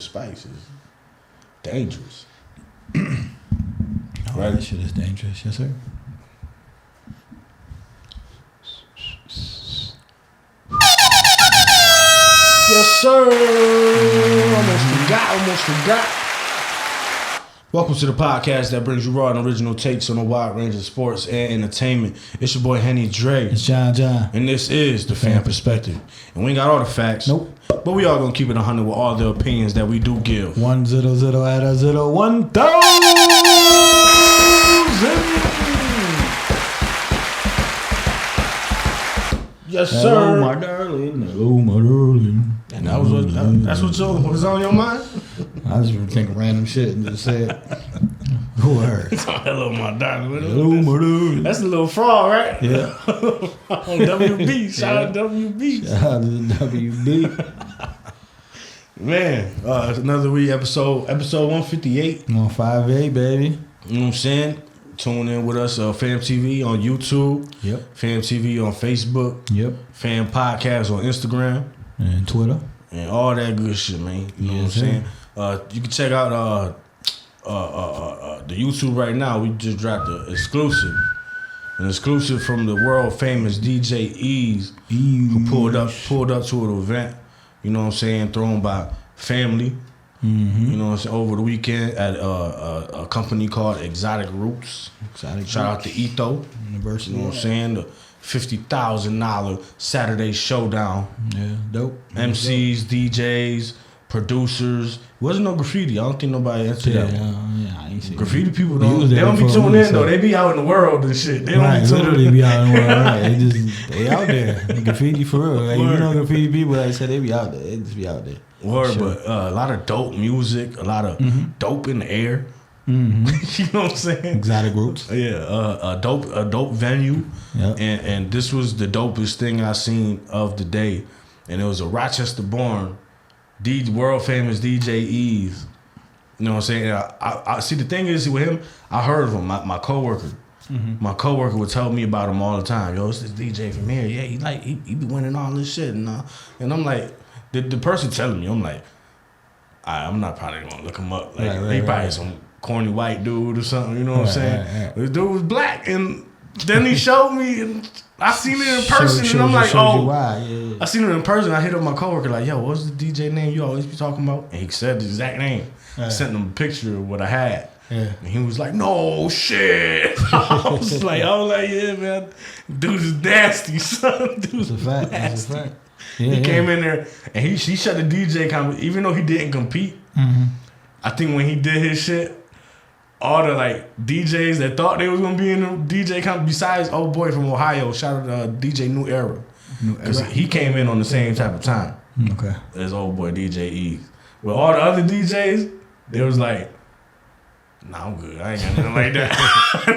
spice is dangerous. Right, that shit is dangerous, yes sir. Yes, sir. Almost forgot. Welcome to the podcast that brings you raw and original takes on a wide range of sports and entertainment. It's your boy Henny Dre. It's John. And this is the Pham Perspective. And we ain't got all the facts. Nope. But we are going to keep it 100 with all the opinions that we do give. 100 at a 0 1,000. Yes, sir. Hello, my darling. Hello, my darling. And that was that's what was on your mind? I just think of random shit and just say it. Who heard? Hello, my darling. Hello, my darling. That's a little fraud, right? Yeah. On WB. Shout out WB. Shout out to the WB. Man, it's another week, episode 158. I'm on 5'8", baby. You know what I'm saying? Tune in with us, Pham TV on YouTube. Yep. Pham TV on Facebook. Yep. Pham Podcast on Instagram. And Twitter. And all that good shit, man. You know what I'm saying? You can check out the YouTube right now. We just dropped an exclusive from the world famous DJ Ease, who pulled up to an event. You know what I'm saying? Thrown by family. Mm-hmm. You know what I'm saying? Over the weekend at a company called Exotic Roots. Shout out to Etho. University. You know what I'm saying? The $50,000 Saturday showdown. Yeah, dope. MCs, DJs, producers. Wasn't no graffiti. I don't think nobody into that one. Yeah, I ain't seen Graffiti it. people they don't be tuning in though. They be out in the world and shit. They don't be literally be out in the world. Right. They out there. Graffiti for real. Like, you know graffiti people, like I said, they be out there. They just be out there. Word, sure. But a lot of dope music, a lot of dope in the air. Mm-hmm. You know what I'm saying? Exotic Roots. Yeah, a dope venue. Yep. And this was the dopest thing I seen of the day. And it was a Rochester-born world famous DJ Ease. You know what I'm saying? I see. The thing is with him, I heard of him. My coworker. Mm-hmm. My coworker would tell me about him all the time. Yo, it's this DJ from here. Yeah, he be winning all this shit. And I'm like, the person telling me, I'm like, I'm not probably gonna look him up. Like he probably some corny white dude or something. You know what I'm saying? Right. This dude was black, and then he showed me, and I seen it in person, and I'm like, oh. Yeah. I seen it in person. I hit up my coworker like, yo, what's the DJ name you always be talking about? And he said the exact name. I sent him a picture of what I had. Yeah. And he was like, no shit. I was like, yeah, man. Dude is nasty, son. Dude's nasty. That's a fact. Yeah, he came in there and he shut the DJ competition, even though he didn't compete. Mm-hmm. I think when he did his shit, all the like DJs that thought they was gonna be in the DJ competition, besides old boy from Ohio, shout out to DJ New Era, because he came in on the same type of time. Okay. As old boy DJ Ease. But all the other DJs, they was like, nah, I'm good. I ain't got nothing like that.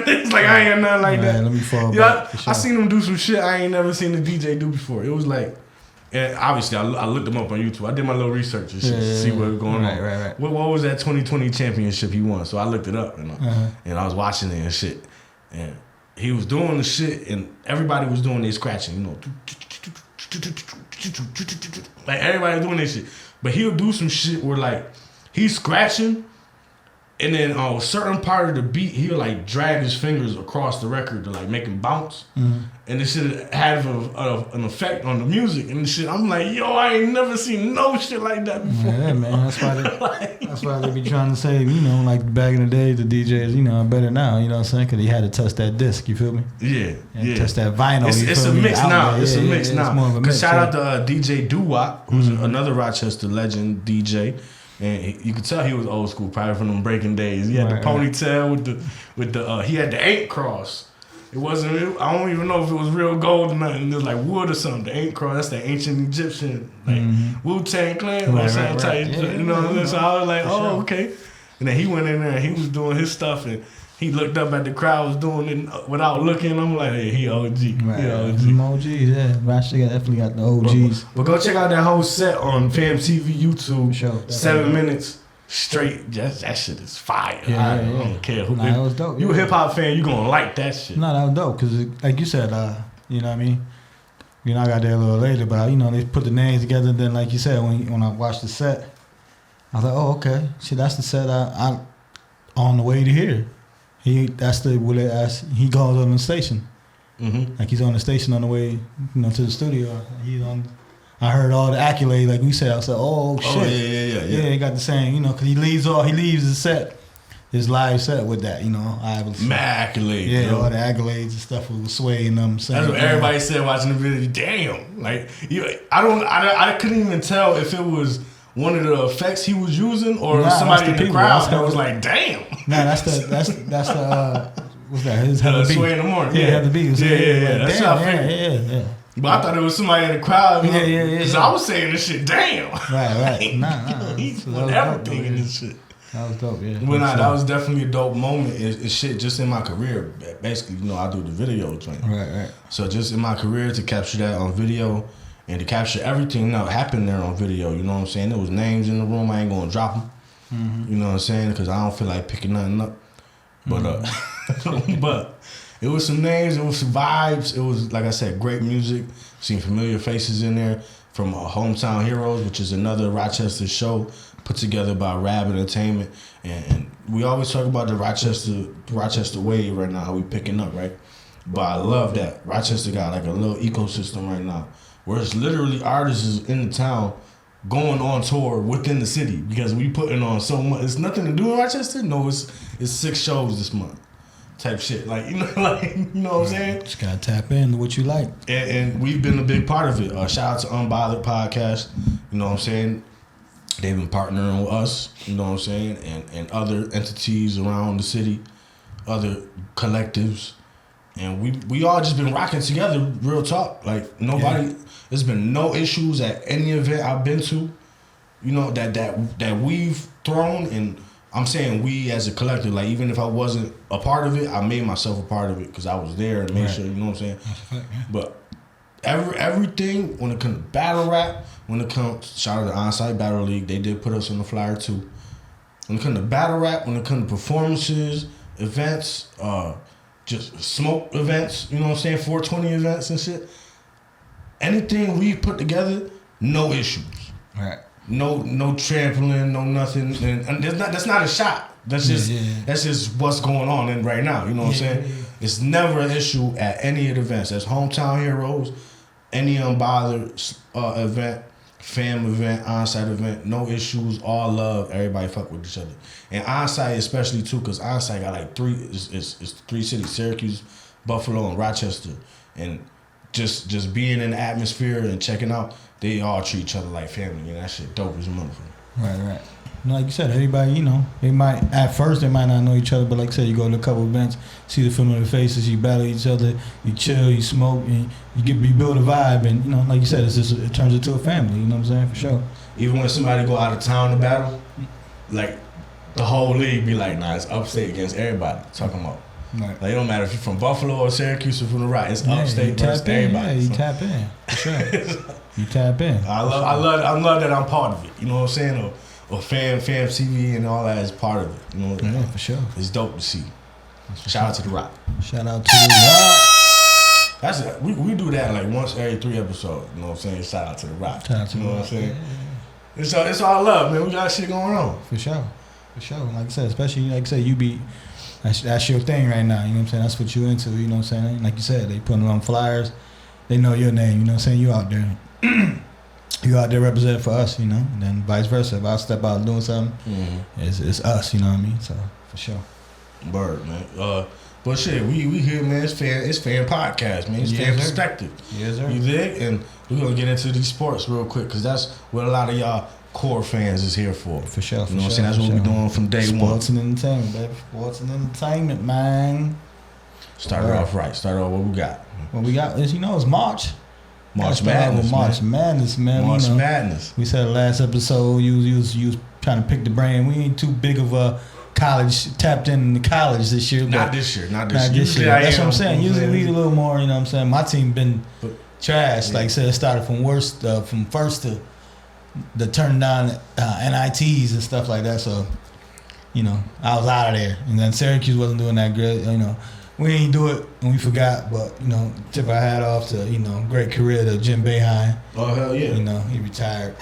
It's like I ain't got nothing like that. Let me fall back. Sure. I seen him do some shit I ain't never seen a DJ do before. It was like, and obviously I looked him up on YouTube. I did my little research and shit to see what was going on. Right. What was that 2020 championship he won? So I looked it up and I was watching it and shit. And he was doing the shit and everybody was doing their scratching, you know. Like everybody doing this shit. But he'll do some shit where like he's scratching and then on a certain part of the beat, he'll like drag his fingers across the record to like make him bounce. Mm-hmm. And this shit had an effect on the music and the shit. I'm like, yo, I ain't never seen no shit like that before. Yeah, man. That's why they be trying to say, you know, like back in the day, the DJs, you know, are better now. You know what I'm saying? Because he had to touch that disc. You feel me? Yeah. Touch that vinyl. It's a mix now. It's a mix now. It's more of a mix. Shout out to DJ Doo-Wop, who's another Rochester legend DJ. And you could tell he was old school, probably from them breaking days. He had the ponytail with the he had the 8 cross. It wasn't. I don't even know if it was real gold or nothing. It was like wood or something. The 8 cross. That's the ancient Egyptian like Wu-Tang Clan or something type. You know what I mean? So I was like, oh, okay. And then he went in there and he was doing his stuff and he looked up at the crowd was doing it without looking. I'm like, hey, he OG. Right. He OG. Some OGs, yeah. Rochester definitely got the OGs. But go check out that whole set on Pham TV YouTube. Sure. 7 minutes. Straight, that shit is fire. I don't care who. That was dope. You a hip hop fan, you gonna like that shit. No, that was dope because, like you said, you know what I mean. I got there a little later, but you know they put the names together. Then, like you said, when I watched the set, I was like, oh, okay. See, that's the set I on the way to here. He goes on the station. Mm-hmm. Like he's on the station on the way, to the studio. I heard all the accolades, like we said. I said, oh shit. Oh yeah. Yeah, he got the same, because he leaves the set, his live set with that, Mad accolades. Yeah, yo. all the accolades and stuff with Sway and them saying. That's what everybody said watching the video. Damn, like I couldn't even tell if it was one of the effects he was using or somebody in the crowd that was like, damn. Nah, that's the what's that? His Heather B. Sway in the morning. Yeah, Heather B. Yeah. That's how I figured. Yeah. But I thought it was somebody in the crowd. Yeah. Because I was saying this shit, damn. Right. Nah. He's doing everything in this shit. That was dope, yeah. Well, that was definitely a dope moment. It's shit just in my career. Basically, I do the video thing. Right. So just in my career to capture that on video and to capture everything that happened there on video, you know what I'm saying? There was names in the room. I ain't going to drop them. Mm-hmm. You know what I'm saying? Because I don't feel like picking nothing up. But but it was some names. It was some vibes. It was, like I said, great music. Seen familiar faces in there from Hometown Heroes, which is another Rochester show put together by Rab Entertainment. And we always talk about the Rochester wave right now, how we picking up, right? But I love that. Rochester got like a little ecosystem right now where it's literally artists in the town going on tour within the city because we putting on so much. It's nothing to do in Rochester. No, it's 6 shows this month, type shit. Like you know what I'm saying. Just gotta tap into what you like, and we've been a big part of it. Shout out to Unbothered Podcast. You know what I'm saying. They've been partnering with us. You know what I'm saying, and other entities around the city, other collectives, and we all just been rocking together. Real talk. Like nobody. Yeah. There's been no issues at any event I've been to, that we've thrown, and I'm saying we as a collective, like even if I wasn't a part of it, I made myself a part of it because I was there and made sure, you know what I'm saying? But everything, when it comes to battle rap, shout out to Onsite Battle League, they did put us on the flyer too. When it comes to battle rap, when it comes to performances, events, just smoke events, you know what I'm saying, 420 events and shit, anything we put together, no issues. Right. No trampling, no nothing. And that's not a shot. That's just what's going on right now. You know what I'm saying? Yeah. It's never an issue at any of the events. That's Hometown Heroes, any Unbothered event, Pham event, Onsite event, no issues, all love, everybody fuck with each other. And Onsite especially too, because Onsite got like it's 3 cities, Syracuse, Buffalo, and Rochester. And just being in the atmosphere and checking out, they all treat each other like family, and that shit dope as a motherfucker. Right. Like you said, everybody, they might, at first they might not know each other, but like I said, you go to a couple events, see the familiar faces, you battle each other, you chill, you smoke, and you build a vibe, and like you said, it turns into a family, you know what I'm saying, for sure. Even when somebody go out of town to battle, like the whole league be like, nah, it's upstate against everybody, talking about. Right. Like it don't matter if you're from Buffalo or Syracuse or from the right. It's upstate versus everybody. Yeah, you tap in. For sure. You tap in. I love that I'm part of it. You know what I'm saying? Or Pham TV and all that is part of it. You know. Yeah, for sure. It's dope to see. Shout out to the Rock. Shout out to the Rock. We do that like once every 3 episodes. You know what I'm saying? Shout out to the Rock. Shout out to you know the what I'm saying? Yeah. It's all love, man. We got shit going on. For sure. Like I said, especially like I said, you be. That's your thing right now, you know what I'm saying? That's what you into, you know what I'm saying? Like you said, they putting it on flyers. They know your name, you know what I'm saying? You out there. You out there representing for us, and then vice versa. If I step out doing something, it's us, you know what I mean? So, for sure. Bird, man. But shit, we here, man. It's Pham Podcast, man. It's Pham Perspective. Yes, sir. You dig? And we're going to get into these sports real quick because that's what a lot of y'all core fans is here for. For sure. You know what I'm saying? That's what we're doing from day one. Sports and entertainment, baby. Sports and entertainment, man. Start off right. Start off what we got. What we got is, it's March. March Madness, March Madness, man. March Madness. We said the last episode, you was trying to pick the brain. We ain't too big of a tapped in the college this year. Not this year. That's what I'm saying. Usually we a little more, you know what I'm saying? My team been trash. Like I said, it started from first to the turn down NITs and stuff like that. So, I was out of there. And then Syracuse wasn't doing that good. We ain't do it and we forgot, but, tip our hat off to, great career to Jim Boeheim. Oh, hell yeah. He retired.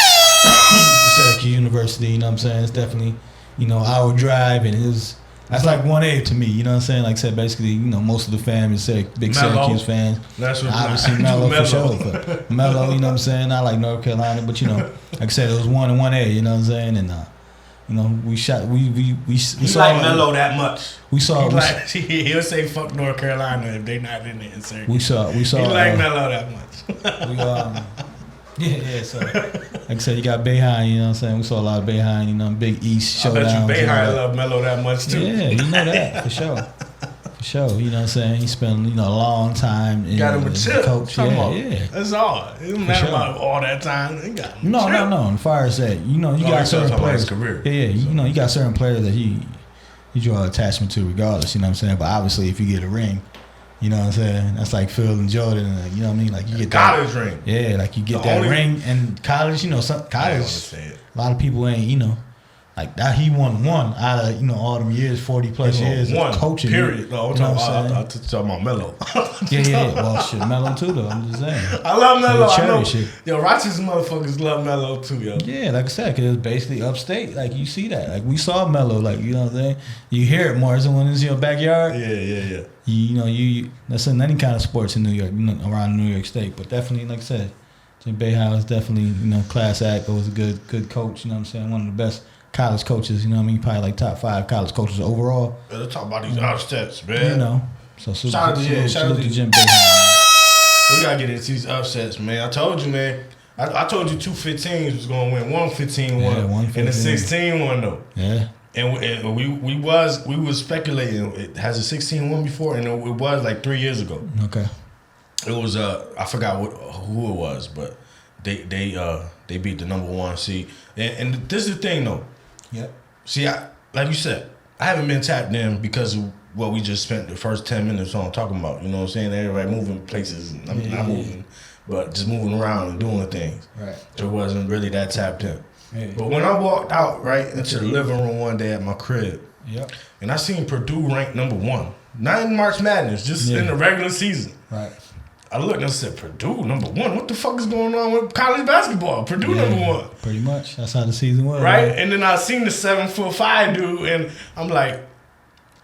Syracuse University. You know what I'm saying? It's definitely, our drive, and that's like 1A to me. You know what I'm saying? Like I said, basically, most of the fam is big Syracuse fans. That's what obviously Melo for sure. But Melo, you know what I'm saying? Not like North Carolina, but like I said, it was 1 and 1A. You know what I'm saying? And we saw like Melo that much. He'll say fuck North Carolina if they not in it in Syracuse. We saw. He like Melo that much. So like I said, you got Bayhine, you know what I'm saying? We saw a lot of Bayhine, Big East showdowns. I bet you Bayhine love Melo that much too. Yeah, you know that for sure. For sure, you know what I'm saying? He spent, a long time in got him a chip. Coach. Yeah. That's all. It don't matter about all that time. He got him no. As far as that, you got certain players. Career. Yeah, you got certain players that he draw attachment to regardless, you know what I'm saying? But obviously if you get a ring, you know what I'm saying? That's like Phil and Jordan, you know what I mean? Like you get college ring. Yeah, like you get that ring, and college, some college. A lot of people ain't, like that. He won one out of all them years, 40 plus years of coaching. Period. No, I'm talking about Melo. Yeah. Well, shit, Melo too though. I'm just saying. I love Melo. I know. Shit. Yo, Rochester motherfuckers love Melo too, yo. Yeah, like I said, because it's basically upstate. Like you see that. Like we saw Melo. Like you know what I'm saying. You hear it more when it's in your backyard. Yeah. You that's in any kind of sports in New York, around New York State. But definitely, like I said, Jim Boeheim is definitely class act. Was a good coach. You know what I'm saying. One of the best college coaches. You know what I mean. Probably like top 5 college coaches overall. Yeah, let's talk about these upsets, man. So shout out to Jim Boeheim. We gotta get into these upsets, man. I told you, man. I told you 2 15s was gonna win. 115 won, and the 16 won though. Yeah. And we was speculating. It has a 16 won before, and it was like 3 years ago. Okay. It was I forgot who it was, but they beat the number 1 seed. And this is the thing though. Yep. See, like you said, I haven't been tapped in because of what we just spent the first 10 minutes on talking about. You know what I'm saying? Everybody moving places. I'm not moving, but just moving around and doing things. Right. So it wasn't really that tapped in. Yeah. But when I walked out into the living room one day at my crib, and I seen Purdue ranked number 1, not in March Madness, just in the regular season. Right. I looked and I said, Purdue number 1? What the fuck is going on with college basketball? Purdue number 1. Pretty much. That's how the season was. Right? And then I seen the 7'5" dude, and I'm like,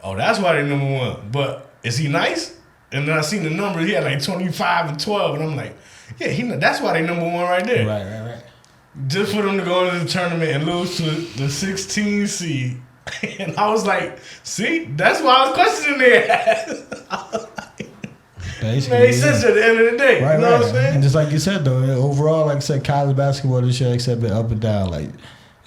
oh, that's why they're number 1. But is he nice? And then I seen the number, he had like 25 and 12, and I'm like, yeah, that's why they number 1 right there. Right. Just for them to go into the tournament and lose to the 16 seed. And I was like, see, that's why I was questioning their Basically, made sense at the end of the day. Right, you know what I'm saying? And just like you said, though, overall, like I said, college basketball this year, like I said, been up and down. Like,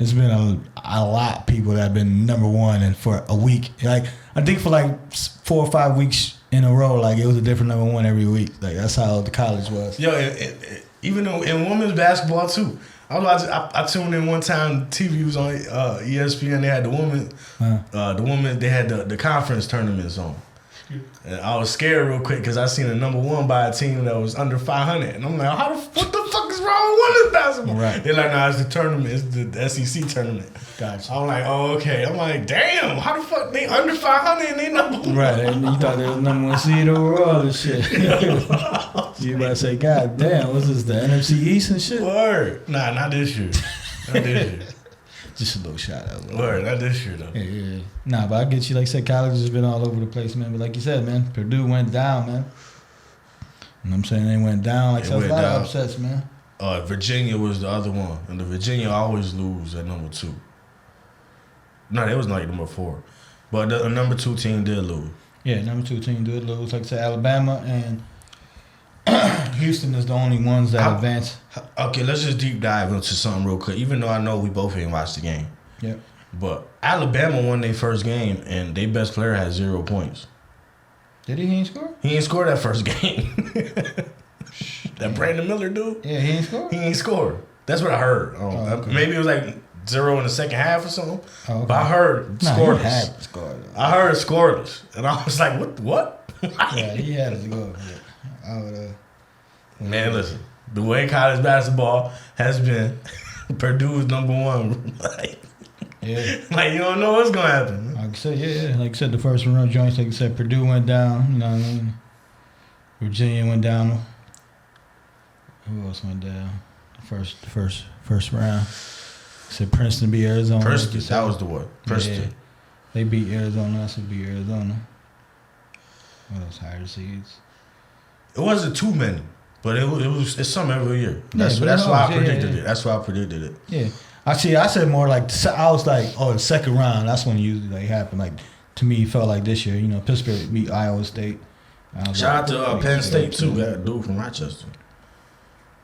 it's been a lot of people that have been number 1 and for a week. Like, I think for like 4 or 5 weeks in a row, like, it was a different number 1 every week. Like, that's how the college was. Yo, even in women's basketball, too. I tuned in one time. TV was on ESPN. They had the women. They had the conference tournaments on, and I was scared real quick because I seen a number 1 by a team that was under 500, and I'm like, what the fuck is wrong with women's basketball? Right. They're like, it's the tournament. It's the SEC tournament. Gotcha. I'm like, oh, okay. I'm like, damn, how the fuck they under 500 and they number 1? Right. And you thought they was number 1 seed overall and shit. You about to say, God damn, what's this, the NFC East and shit? Word. Nah, not this year. Not this year. Just a little shout out. Word, not this year though. Yeah. Nah, but I get you. Like I said, college has been all over the place, man. But like you said, man, Purdue went down, man. You know what I'm saying? They went down. Like, so a lot of upsets, man. Virginia was the other one. And the Virginia always lose at number 2. No, they was like number 4. But the number 2 team did lose. Yeah, number 2 team did lose. Like I said, Alabama and Houston is the only ones that advance. Okay, let's just deep dive into something real quick. Even though I know we both ain't watched the game. Yep. But Alabama won their first game, and their best player had 0 points. Did he? He ain't score? He ain't scored that first game. That Brandon Miller dude? Yeah, he ain't score? He ain't scored. That's what I heard. Okay. Maybe it was like 0 in the second half or something. Oh, okay. But I heard scoreless. I heard scoreless. And I was like, what? Yeah, he had to go. Man, listen. The way college basketball has been, Purdue is number 1. Like, you don't know what's going to happen. Like I said, yeah. Like I said, the first round joints, like I said, Purdue went down. You know what I mean? Virginia went down. Who else went down? First round. Said Princeton beat Arizona. Princeton, that was the one. Princeton. Yeah. They beat Arizona. I said beat Arizona. What else? Higher seeds. It wasn't too many, but it's some every year. That's why I predicted it. That's why I predicted it. Yeah. Actually, I said more like I was like, the second round. That's when it usually like happened. Like to me, it felt like this year. Pittsburgh beat Iowa State. Shout out to Penn State too. That dude from Rochester.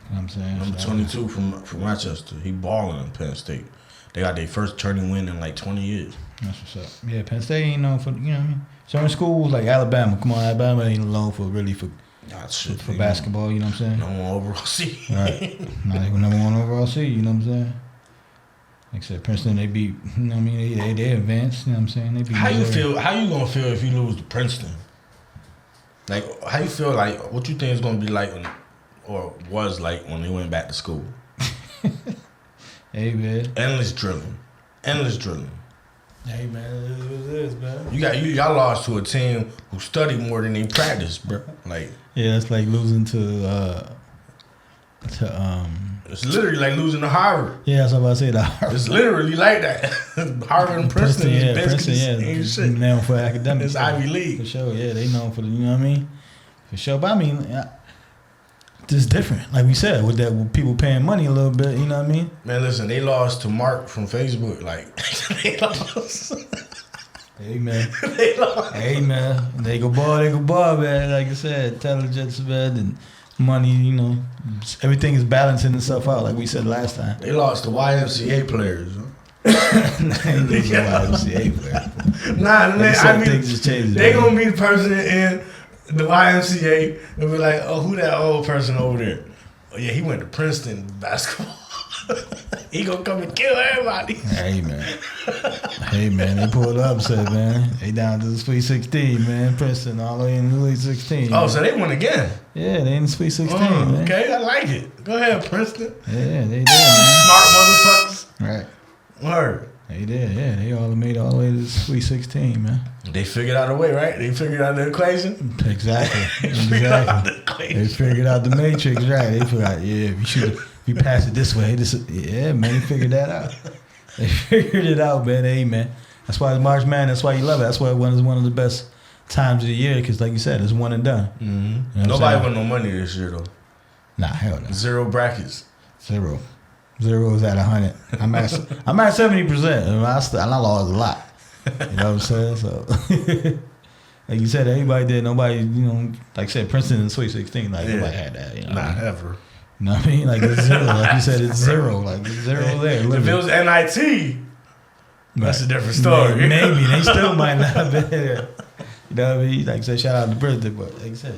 You know what I'm saying? Number 22 from Rochester. He balling in Penn State. They got their first turning win in like 20 years. That's what's up. Yeah, Penn State ain't known for, you know what I mean? Certain schools like Alabama, come on, Alabama ain't known for basketball, you know what I'm saying? Number one overall seed. Right. Not even number one overall seed, you know what I'm saying? Like I said, Princeton, they beat, you know what I mean? They advanced, you know what I'm saying? They beat How you gonna feel if you lose to Princeton? Like, how you feel like, what you think is gonna be like or was like when they went back to school? Hey, man. Endless drilling. Hey, man, it is what it is, man. Y'all lost to a team who studied more than they practiced, bro. Like, yeah, it's like losing to it's literally like losing to Harvard. Yeah, that's what I was about to say. Harvard. It's literally like that. Harvard and Princeton is shit. Known for academics. It's Ivy League. For sure, yeah, they known for the, you know what I mean? For sure, but I mean, just different. Like we said, with people paying money a little bit, you know what I mean? Man, listen, they lost to Mark from Facebook. Like, they lost. Hey, man. They lost. Hey, man. They go ball, man. Like I said, intelligence, man, and money, you know. Everything is balancing itself out, like we said last time. They lost to YMCA players. They ain't losing to YMCA players. Nah, I mean, things just changing. They gonna be the person in the YMCA and be like, oh, who that old person over there? Oh, yeah, he went to Princeton basketball. He gonna come and kill everybody. Hey, man, they pulled up, said, man. They down to the Sweet 16, man. Princeton all the way in the Sweet 16. Oh, man. so they won again? Yeah, they in the Sweet 16, man. Okay, I like it. Go ahead, Princeton. Yeah, they did, man. Smart motherfuckers. Right. Word. They did, yeah. They all made it all the way to the Sweet 16, man. They figured out a way, right? They figured out the equation. Exactly. They figured out the matrix, right? They figured out, yeah, if you pass it this way, yeah, man, they figured that out. They figured it out, man. Hey, man. That's why it's March Madness. That's why you love it. That's why it's one of the best times of the year because, like you said, it's one and done. Mm-hmm. You know Nobody won no money this year, though. Nah, hell no. 0 brackets. 0 is at 100. I'm at 70%. And I lost a lot. You know what I'm saying? So, like you said, everybody did. Nobody, you know, like I said, Princeton in Sweet 16. Like nobody had that. You know nah, ever. You know what I mean? Like it's 0. Like you said, it's 0. Like it's 0 there. Literally. If it was NIT, that's a different story. Maybe they still might not have been there. You know what I mean? Like I said, shout out to Princeton, but like I said,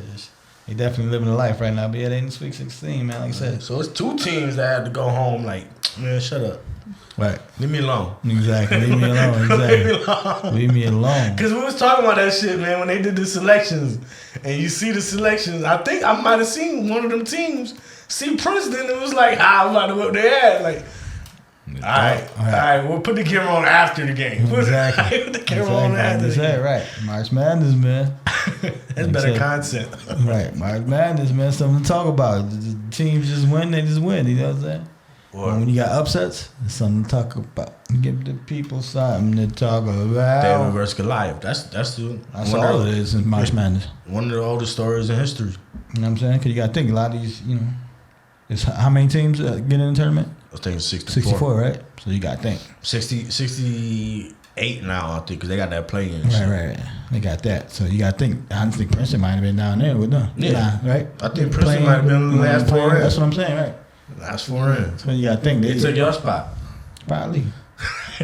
they definitely living a life right now. But yeah, they in the Sweet 16, man. Like I said, so it's 2 teams that had to go home. Like, man, shut up. Right. Leave me alone. Exactly. Leave me alone. Exactly. Leave me alone. Because we was talking about that shit, man, when they did the selections. And you see the selections. I think I might have seen one of them teams see Princeton. It was like, I'm about to whip their ass. Like, all right, we'll put the camera on after the game. Exactly. Put the camera on after the game. Right. March Madness, man. That's better content. Right. March Madness, man. Something to talk about. The teams just win, they just win. You know what I'm saying? When you got upsets, it's something to talk about. Give the people something to talk about. David versus Goliath. That's all it is in March Madness. One of the oldest stories in history. You know what I'm saying? Because you got to think a lot of these, you know, it's how many teams get in the tournament? I was thinking 64. 64, right? So you got to think. 68 now, I think, because they got that play-in. Right. They got that. So you got to think. I think Princeton might have been down there with them. Yeah. Right? I think Princeton might have been the last 4 in. That's what I'm saying, right? Last 4 in. So you got to think. They took your spot. Probably.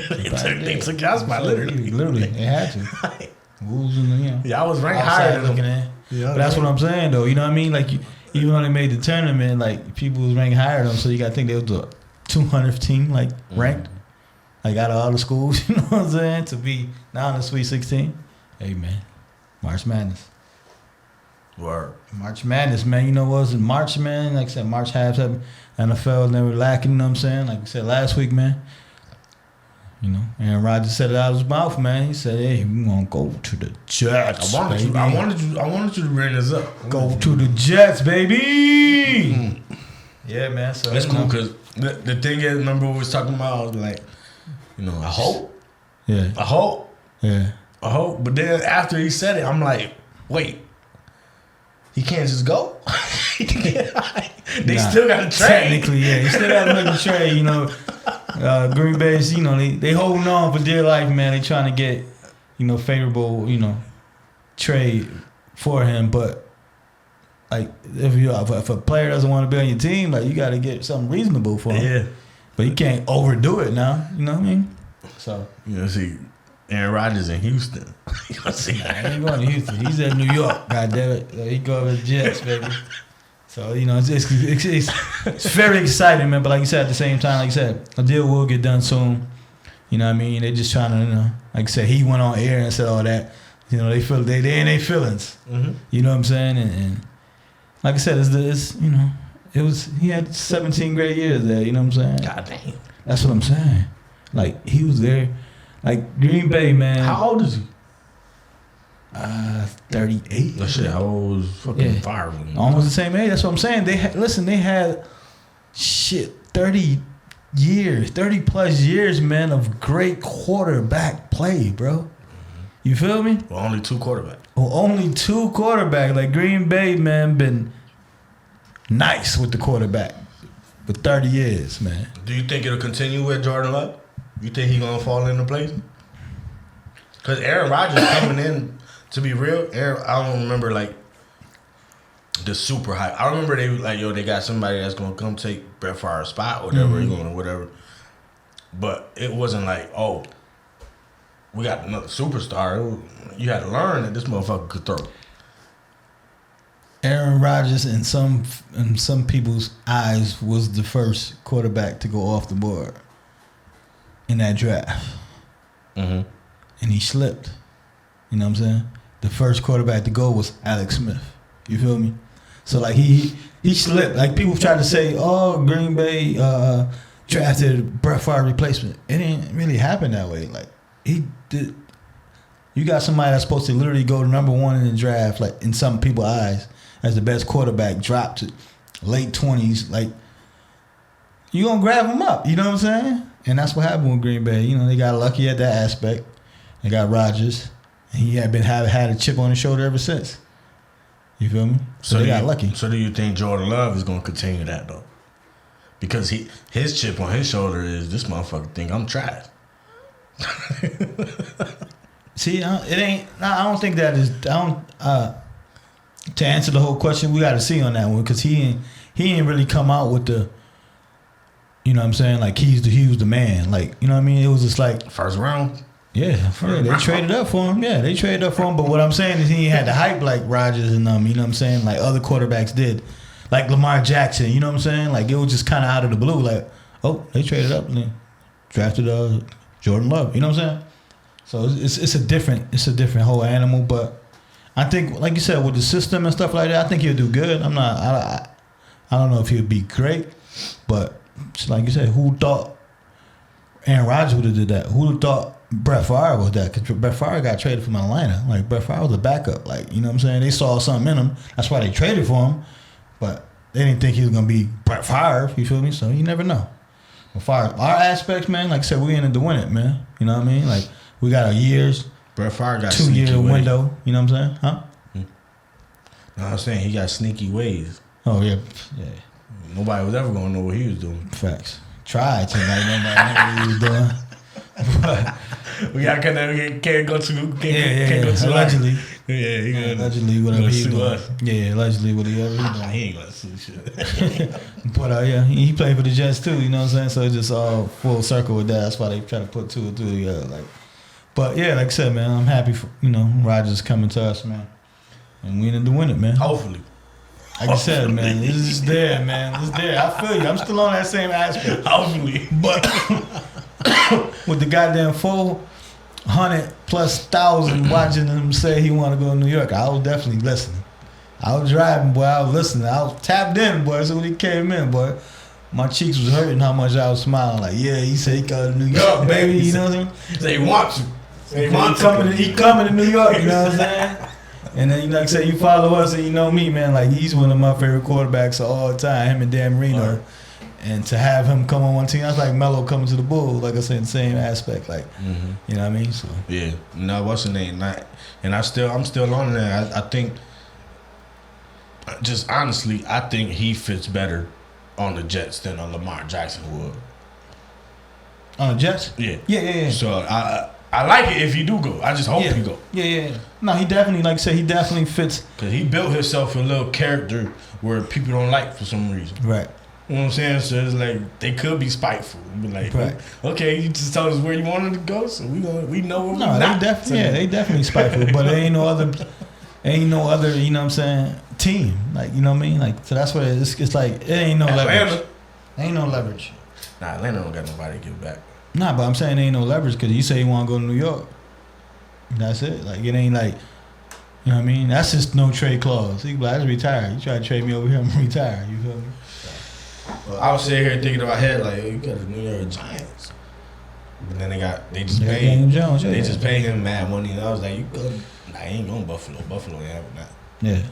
they took your spot, literally. Literally. They had to. Wolves and, you know. Yeah, I was ranked higher than them. Yeah, but that's what I'm saying, though. You know what I mean? Like, even though they made the tournament, like, people was ranked higher than them, so you got to think they was the 200th team, like, ranked. Like, out of all the schools, you know what I'm saying? To be now in the Sweet 16. Hey, man. March Madness. Word. March Madness, man. You know what was in March, man? Like I said, March half NFL never lacking, you know what I'm saying? Like I said last week, man. You know, Aaron Rodgers said it out of his mouth, man. He said, "Hey, we gonna go to the Jets." I wanted you to bring this up. Go to the Jets, baby. Yeah, man. So that's cool because The thing is, remember we was talking about, I was like, you know, I hope. Yeah. I hope. Yeah. I hope. But then after he said it, I'm like, wait. He can't just go? They still got to trade. Technically, yeah. You still got to make a trade, you know. Green Bay's, you know, they holding on for dear life, man. They trying to get, you know, favorable, you know, trade for him. But, like, if a player doesn't want to be on your team, like, you got to get something reasonable for him. Yeah. But you can't overdo it now. You know what I mean? So. You know, see, Aaron Rodgers in Houston. You know, see. He ain't going to Houston. He's in New York, goddammit. He go with the Jets, baby. So, you know, it's very exciting, man. But like you said, at the same time, like you said, a deal will get done soon. You know what I mean? They just trying to, you know, like I said, he went on air and said all that. You know, they in their feelings. Mm-hmm. You know what I'm saying? And like I said, it's you know, he had 17 great years there. You know what I'm saying? God damn. That's what I'm saying. Like, he was there. Like, Green Bay, man. How old is he? 38. No shit, how old was fucking Fire? Almost the same age. That's what I'm saying. They had 30 plus years, man, of great quarterback play, bro. You feel me? Well, only two quarterbacks. Like, Green Bay, man, been nice with the quarterback for 30 years, man. Do you think it'll continue with Jordan Love? You think he gonna fall into place? Because Aaron Rodgers coming in, to be real, I don't remember like the super hype. I remember they like, yo, they got somebody that's gonna come take Brett Favre's spot or whatever, whatever. But it wasn't like, oh, we got another superstar. You had to learn that this motherfucker could throw. Aaron Rodgers, in some people's eyes, was the first quarterback to go off the board in that draft. Mm-hmm. And he slipped. You know what I'm saying? The first quarterback to go was Alex Smith. You feel me? So, like, he slipped. Like, people try to say, oh, Green Bay drafted Brett Favre replacement. It didn't really happen that way. Like, he did. You got somebody that's supposed to literally go to number one in the draft, like, in some people's eyes, as the best quarterback, dropped to late 20s. Like, you gonna grab him up. You know what I'm saying? And that's what happened with Green Bay. You know, they got lucky at that aspect. They got Rodgers, and he had had a chip on his shoulder ever since. You feel me? So they got lucky. So do you think Jordan Love is gonna continue that though? Because his chip on his shoulder is, this motherfucker think I'm trash. See, it ain't. I don't think that is. To answer the whole question, we got to see on that one, because he ain't really come out with the. You know what I'm saying? Like, he was the man. Like, you know what I mean? It was just like first round. Yeah, they traded up for him. Yeah, they traded up for him. But what I'm saying is, he ain't had the hype like Rodgers and you know what I'm saying? Like other quarterbacks did, like Lamar Jackson. You know what I'm saying? Like, it was just kind of out of the blue. Like, oh, they traded up and they drafted Jordan Love. You know what I'm saying? So it's a different whole animal. But I think, like you said, with the system and stuff like that, I think he'll do good. I don't know if he'll be great, but like you said, who thought Aaron Rodgers would have did that? Who would have thought Brett Favre was that? Because Brett Favre got traded from Atlanta. Like, Brett Favre was a backup. Like, you know what I'm saying? They saw something in him. That's why they traded for him. But they didn't think he was going to be Brett Favre. You feel me? So you never know. But Favre, our aspects, man, like I said, we in it to win it, man. You know what I mean? Like, we got our years. Brett Favre got 2-year window. You know what I'm saying? Huh? No, I'm saying he got sneaky ways. Oh, yeah. Nobody was ever going to know what he was doing. Facts. Tried to. Like, nobody knew what he was doing. But can't go too. Allegedly. Yeah, allegedly whatever he doing. Yeah, allegedly whatever he doing. He ain't gonna sue shit. But he played for the Jets too. You know what I'm saying? So it's just all full circle with that. That's why they try to put 2 or 2 together. Like, but yeah, like I said, man, I'm happy for Rodgers coming to us, man, and we need to win it, man. Hopefully. Like I said, man, this is there, man. It's there. I feel you. I'm still on that same aspect. Hopefully, but. With the goddamn 400,000+ watching him say he want to go to New York, I was definitely listening. I was driving, boy. I was listening. I was tapped in, boy. So when he came in, boy, my cheeks was hurting how much I was smiling. Like, yeah, he said he go to New York, baby. You know what I'm saying? He said he wants you. He coming to New York. You know what I'm saying? And then, like I said, you follow us and you know me, man. Like, he's one of my favorite quarterbacks of all time. Him and Dan Marino. and to have him come on one team, that's like Melo coming to the Bulls. Like I said, the same aspect. Like you know what I mean. So yeah, no, what's the name? I'm still on there. I think, just honestly, I think he fits better on the Jets than a Lamar Jackson would. On the Jets? Yeah. So I like it if he do go. I just hope he go. Yeah. No, he definitely, like I said, he definitely fits. Because he built himself a little character where people don't like for some reason. Right. You know what I'm saying? So it's like they could be spiteful. Be like, okay, you just told us where you wanted to go, so we know where we're not. They definitely spiteful, but there ain't no other, you know what I'm saying, team. Like, you know what I mean? Like, so that's what it's like. It ain't no leverage. Ain't no leverage. Nah, Atlanta don't got nobody to give back. Nah, but I'm saying ain't no leverage because you say you want to go to New York. That's it. Like, it ain't like, you know what I mean? That's just no trade clause. He be like, I just retired. You try to trade me over here, I'm retired. You feel me? Well, I was sitting here thinking in my head, like, you got the New York Giants. But then they just paid Daniel Jones. They just paid him mad money. And I was like, you good? Nah, he ain't going Buffalo. Buffalo ain't having that. Yeah.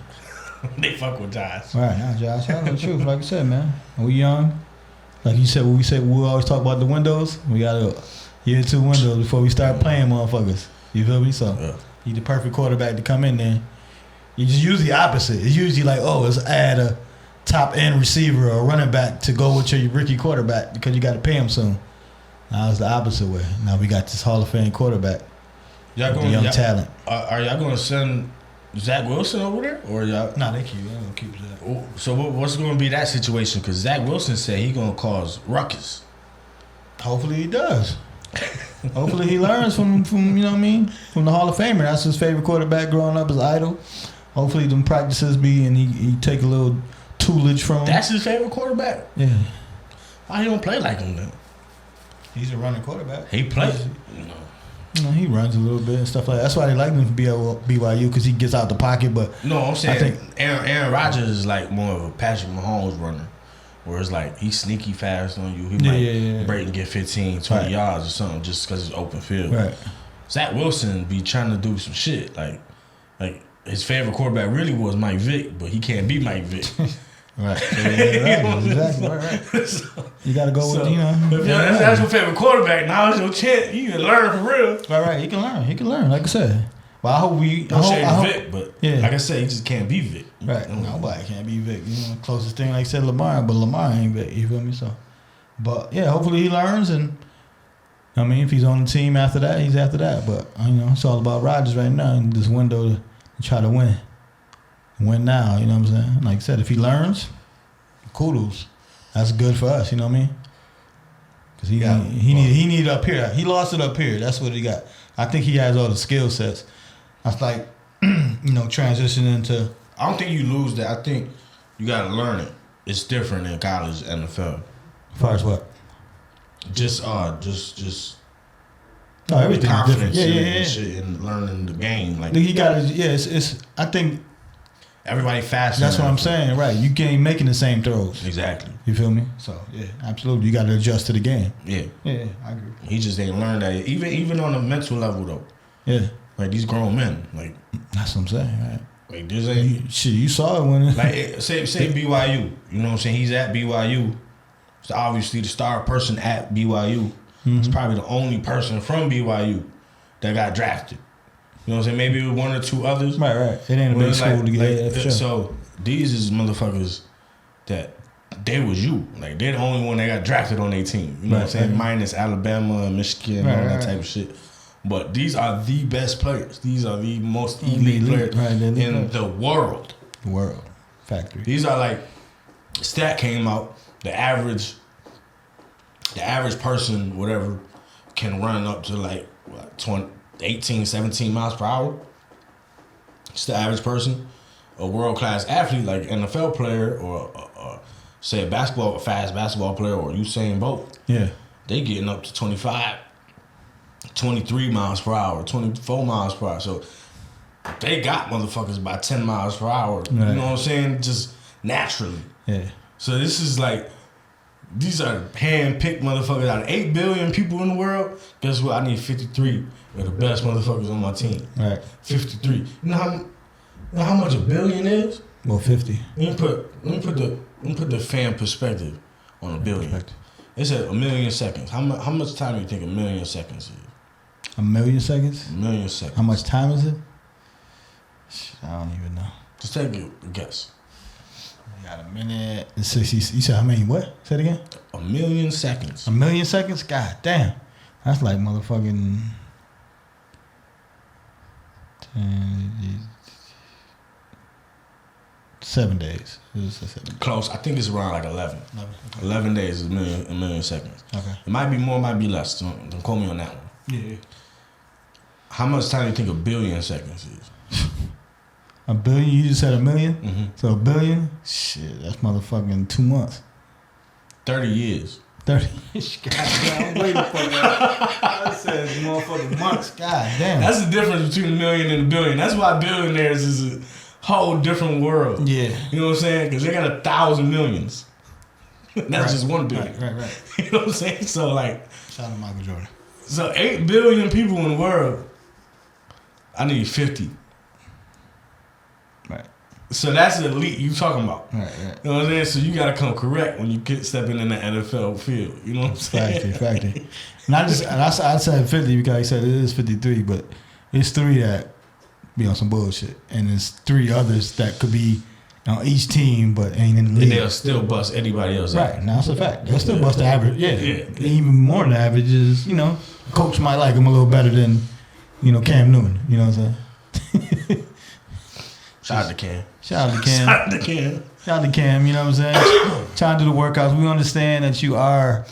They fuck with Josh. Right, now, Josh. I know the truth. Like I said, man. We young. Like you said, we always talk about the windows. We got a year or 2 windows before we start playing motherfuckers. You feel me? So, he's the perfect quarterback to come in there. You just use the opposite. It's usually like, let's add a top end receiver or running back to go with your rookie quarterback because you got to pay him soon. Now it's the opposite way. Now we got this Hall of Fame quarterback. Y'all going young talent. Are y'all going to send Zach Wilson over there, or y'all? Nah, they gonna keep Zach. So what's going to be that situation? Because Zach Wilson said he going to cause ruckus. Hopefully he does. Hopefully he learns from you know what I mean, from the Hall of Famer. That's his favorite quarterback growing up, his idol. Hopefully them practices be and he take a little toolage from him. That's his favorite quarterback? Yeah. Why he don't play like him then? He's a running quarterback. He plays. You know, he runs a little bit and stuff like that. That's why they like him for BYU because he gets out the pocket. But no, I'm saying I think Aaron Rodgers is like more of a Patrick Mahomes runner. Where it's like he's sneaky fast on you. He might break and get 15, 20 yards or something just because it's open field. Right. Zach Wilson be trying to do some shit. Like his favorite quarterback really was Mike Vick, but he can't be Mike Vick. Right. Exactly. Right. So, you got to go with, you know. If that's your favorite quarterback, now it's your chance. You can learn for real. Right. He can learn. Like I said. Well, I hope we. Don't shade Vic, but like I said, he just can't be Vic. Right. Nobody can't be Vic. You know, closest thing, like I said, Lamar, but Lamar ain't Vic. You feel me? So, but yeah, hopefully he learns, and I mean, if he's on the team after that, he's after that. But you know, it's all about Rodgers right now in this window to try to win now. You know what I'm saying? Like I said, if he learns, kudos. That's good for us. You know what I mean? Because he needed up here. He lost it up here. That's what he got. I think he has all the skill sets. That's like, you know, transitioning to. I don't think you lose that. I think you got to learn it. It's different in college and NFL. As far as what? Just everything confidence different. And shit and learning the game. Like he got to. Yeah, it's. I think everybody fast. That's what I'm saying. Right, you ain't making the same throws. Exactly. You feel me? So yeah, absolutely. You got to adjust to the game. Yeah, I agree. He just ain't learned that even on a mental level though. Yeah. Like these grown men, like that's what I'm saying. Right? Like this ain't shit. You saw it when like say BYU. You know what I'm saying? He's at BYU. So obviously the star person at BYU. Mm-hmm. Is probably the only person from BYU that got drafted. You know what I'm saying? Maybe it was one or two others. Right. It ain't a big school to get sure. So these is motherfuckers that they was you. Like they're the only one that got drafted on their team. You know what I'm saying? Minus Alabama and Michigan and all that type of shit. But these are the best players. These are the most elite players in the world. The world. Factory. These are like, stat came out, the average person, whatever, can run up to like 18, 17 miles per hour. It's the average person. A world-class athlete like NFL player or say a fast basketball player or Usain Bolt. Yeah. They getting up to 25, 23 miles per hour, 24 miles per hour. So they got motherfuckers by 10 miles per hour. Right. You know what I'm saying? Just naturally. Yeah. So this is like, these are hand-picked motherfuckers out of 8 billion people in the world. Guess what? I need 53 of the best motherfuckers on my team. Right. 53. You know how much a billion is? Well, 50. Let me put the fan perspective on a billion. It said 1 million seconds. How much time do you think 1 million seconds is? 1 million seconds? 1 million seconds. How much time is it? I don't even know. Just take a guess. We got a minute and 60. You said how many? What? Say it again. 1 million seconds. 1 million seconds? God damn. That's like motherfucking 7 days. It was 7 days. Close. I think it's around like 11. 11 days is a million seconds. Okay. It might be more, it might be less. Don't quote me on that one. Yeah. How much time do you think 1 billion seconds is? 1 billion? You just said 1 million? Mm-hmm. So 1 billion? Shit, that's motherfucking 2 months. 30 years. 30 years. God damn, I'm waiting for that. I said motherfucking months. God damn. That's the difference between a million and a billion. That's why billionaires is a whole different world. Yeah. You know what I'm saying? Because they got 1,000 millions. That's just 1 billion. Right. You know what I'm saying? So like, Shout out to Michael Jordan. so 8 billion people in the world. I need 50. Right. So that's the elite you talking about. Right. You know what I'm saying? So you gotta come correct when you get stepping in the NFL field. You know what I'm saying? Factory. And I said 50 because he said it is 53, but it's 3 that be on some bullshit, and there's 3 others that could be on each team, but ain't in the league. And they'll still bust anybody else out. Right. Now it's a fact. They'll still bust the average. Yeah. Even more than average is, coach might like him a little better than, Cam Newton. You know what I'm saying? Shout out to Cam. Shout out to Cam. Shout out to Cam. Shout out to Cam, you know what I'm saying? Trying to do the workouts. We understand that you are,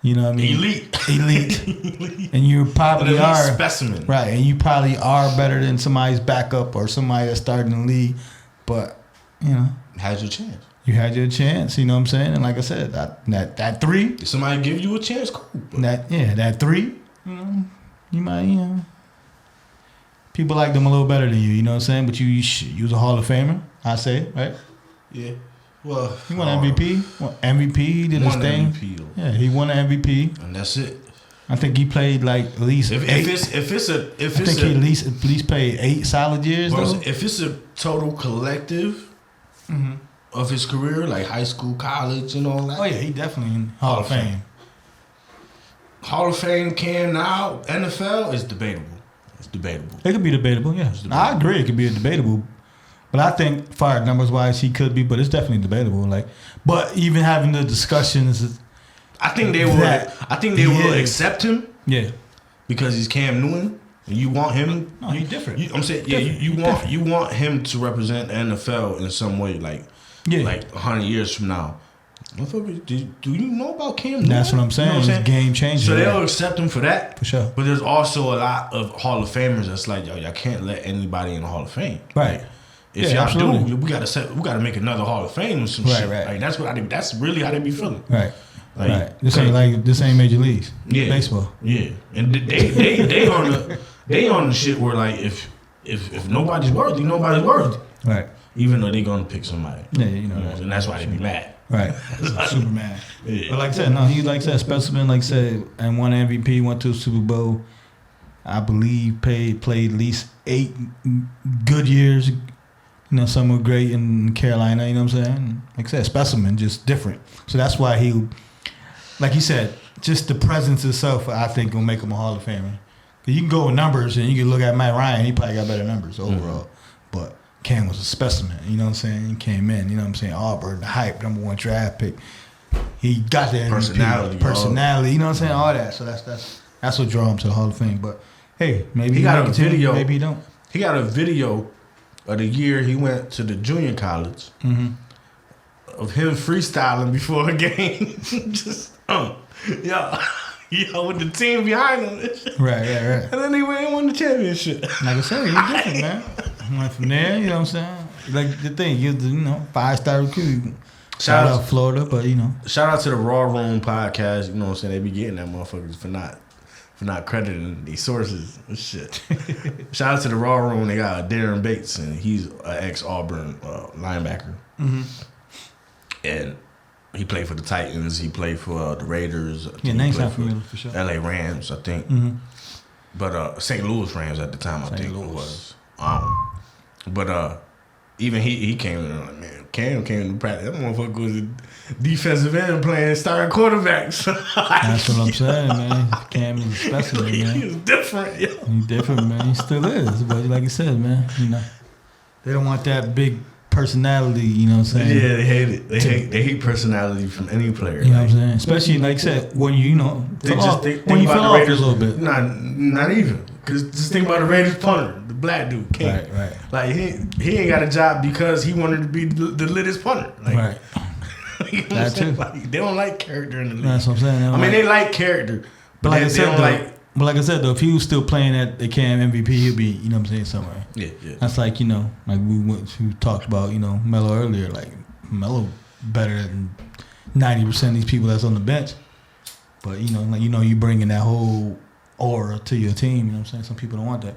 Elite. And you probably are. Specimen. Right. And you probably are better than somebody's backup or somebody that's starting the league. But, Had your chance. you had your chance, you know what I'm saying? And like I said, that 3. If somebody give you a chance, cool. That 3, you might, people like them a little better than you know what I'm saying? But you was a Hall of Famer, I say, right? Yeah. Well, He won MVP. MVP, he did his thing. MVP, though. Yeah, he won the MVP. And that's it. I think he played like at least If 8. it's I think he at least played 8 solid years. bro, Though. if it's a total collective of his career, like high school, college, and all that. Oh yeah, he definitely in Hall of Fame. Hall of Fame Cam now, NFL is debatable. It's debatable. It could be debatable, yeah. I agree, it could be debatable. But I think, fire numbers wise, he could be. But it's definitely debatable. Like, but even having the discussions, I think they will. I think they will accept him. Yeah, because he's Cam Newton, and you want him. No, he's different. I'm saying, yeah, you want him to represent the NFL in some way, like 100 years from now. Motherfucker, do you know about Cam Newton? That's what I'm saying. It's game changer. So they'll accept him for that. For sure. But there's also a lot of Hall of Famers that's like, yo, y'all can't let anybody in the Hall of Fame. Right. Like, if y'all do, we gotta make another Hall of Fame or some shit. Right. Like that's what I think. That's really how they be feeling. Right. Right. This ain't major leagues. Yeah. Baseball. Yeah. And they on the shit where like if nobody's worthy, nobody's worthy. Right. Even though they gonna pick somebody. Yeah, and that's why they be mad. Right. Superman. Yeah. But like I said, no, he like I said, specimen, like I said, and won MVP, went to a Super Bowl. I believe played at least 8 good years. Some were great in Carolina, you know what I'm saying? Like I said, specimen, just different. So that's why he, like you said, just the presence itself, I think, will make him a Hall of Famer. You can go with numbers, and you can look at Matt Ryan, he probably got better numbers overall. But Cam was a specimen, you know what I'm saying? He came in, you know what I'm saying? Auburn, the hype, #1 draft pick. He got the MVP, personality, you know what I'm saying? All that. So that's what drew him to the Hall of Fame. But hey, maybe he got a video. Maybe he don't. He got a video of the year he went to the junior college of him freestyling before a game. Just with the team behind him. Right. And then he went and won the championship. Like I said, he's different, man. Went from there, you know what I'm saying? Like the thing, you're 5-star recruit. Shout out Florida, but Shout out to the Raw Room podcast, you know what I'm saying? They be getting that motherfuckers for not crediting these sources and shit. Shout out to the Raw Room. They got Darren Bates, and he's an ex-Auburn linebacker. And he played for the Titans. He played for the Raiders. Name's not familiar for sure. LA Rams, I think. But St. Louis Rams at the time, I think it was. even he came in and like, man, Cam came to practice. That motherfucker was a defensive end playing starting quarterback. So That's what I'm saying, man. Cam is a specimen, man. He was different, yo. He's different, man. He still is. But like you said, man, you know, they don't want that big personality, you know what I'm saying? Yeah, they hate it. They hate personality from any player. You know what I'm saying? Especially, like I said, when you know, when you fell off a little bit. Not even. Because just think about the Raiders punter, the black dude, King. Right. Like, he ain't got a job because he wanted to be the littest punter. Like, right. You know That too. Like, they don't like character in the league. That's what I'm saying. I mean, they like character, but like they, I said, don't like... But like I said, though, if he was still playing at the Cam MVP, he'd be, you know what I'm saying, somewhere. Yeah. That's like, you know, like we talked about, you know, Melo earlier. Like, Melo better than 90% of these people that's on the bench. But, you know, like, you know, you bringing that whole aura to your team, you know what I'm saying? Some people don't want that.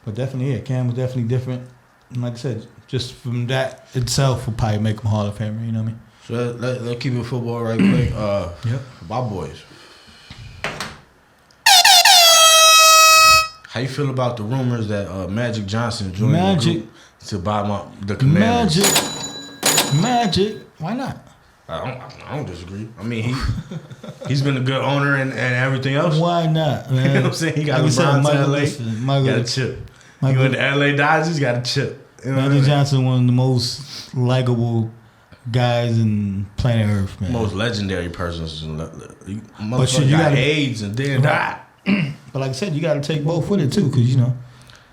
But definitely, yeah, Cam was definitely different. And like I said, just from that itself will probably make him Hall of Famer, you know what I mean? So let's keep it football right quick. Yep. My boys. How you feel about the rumors that Magic Johnson joined the group to buy the Commanders? Magic. Why not? I don't disagree. I mean, he's been a good owner and everything else. Why not, man? You know what I'm saying? He got LeBron to LA. Got a chip. He went to LA Dodgers, got a chip. You know Magic Johnson, one of the most likable guys in planet Earth, man. Most legendary persons. But you got gotta, AIDS and then died. But like I said, you got to take both with it too, because you know,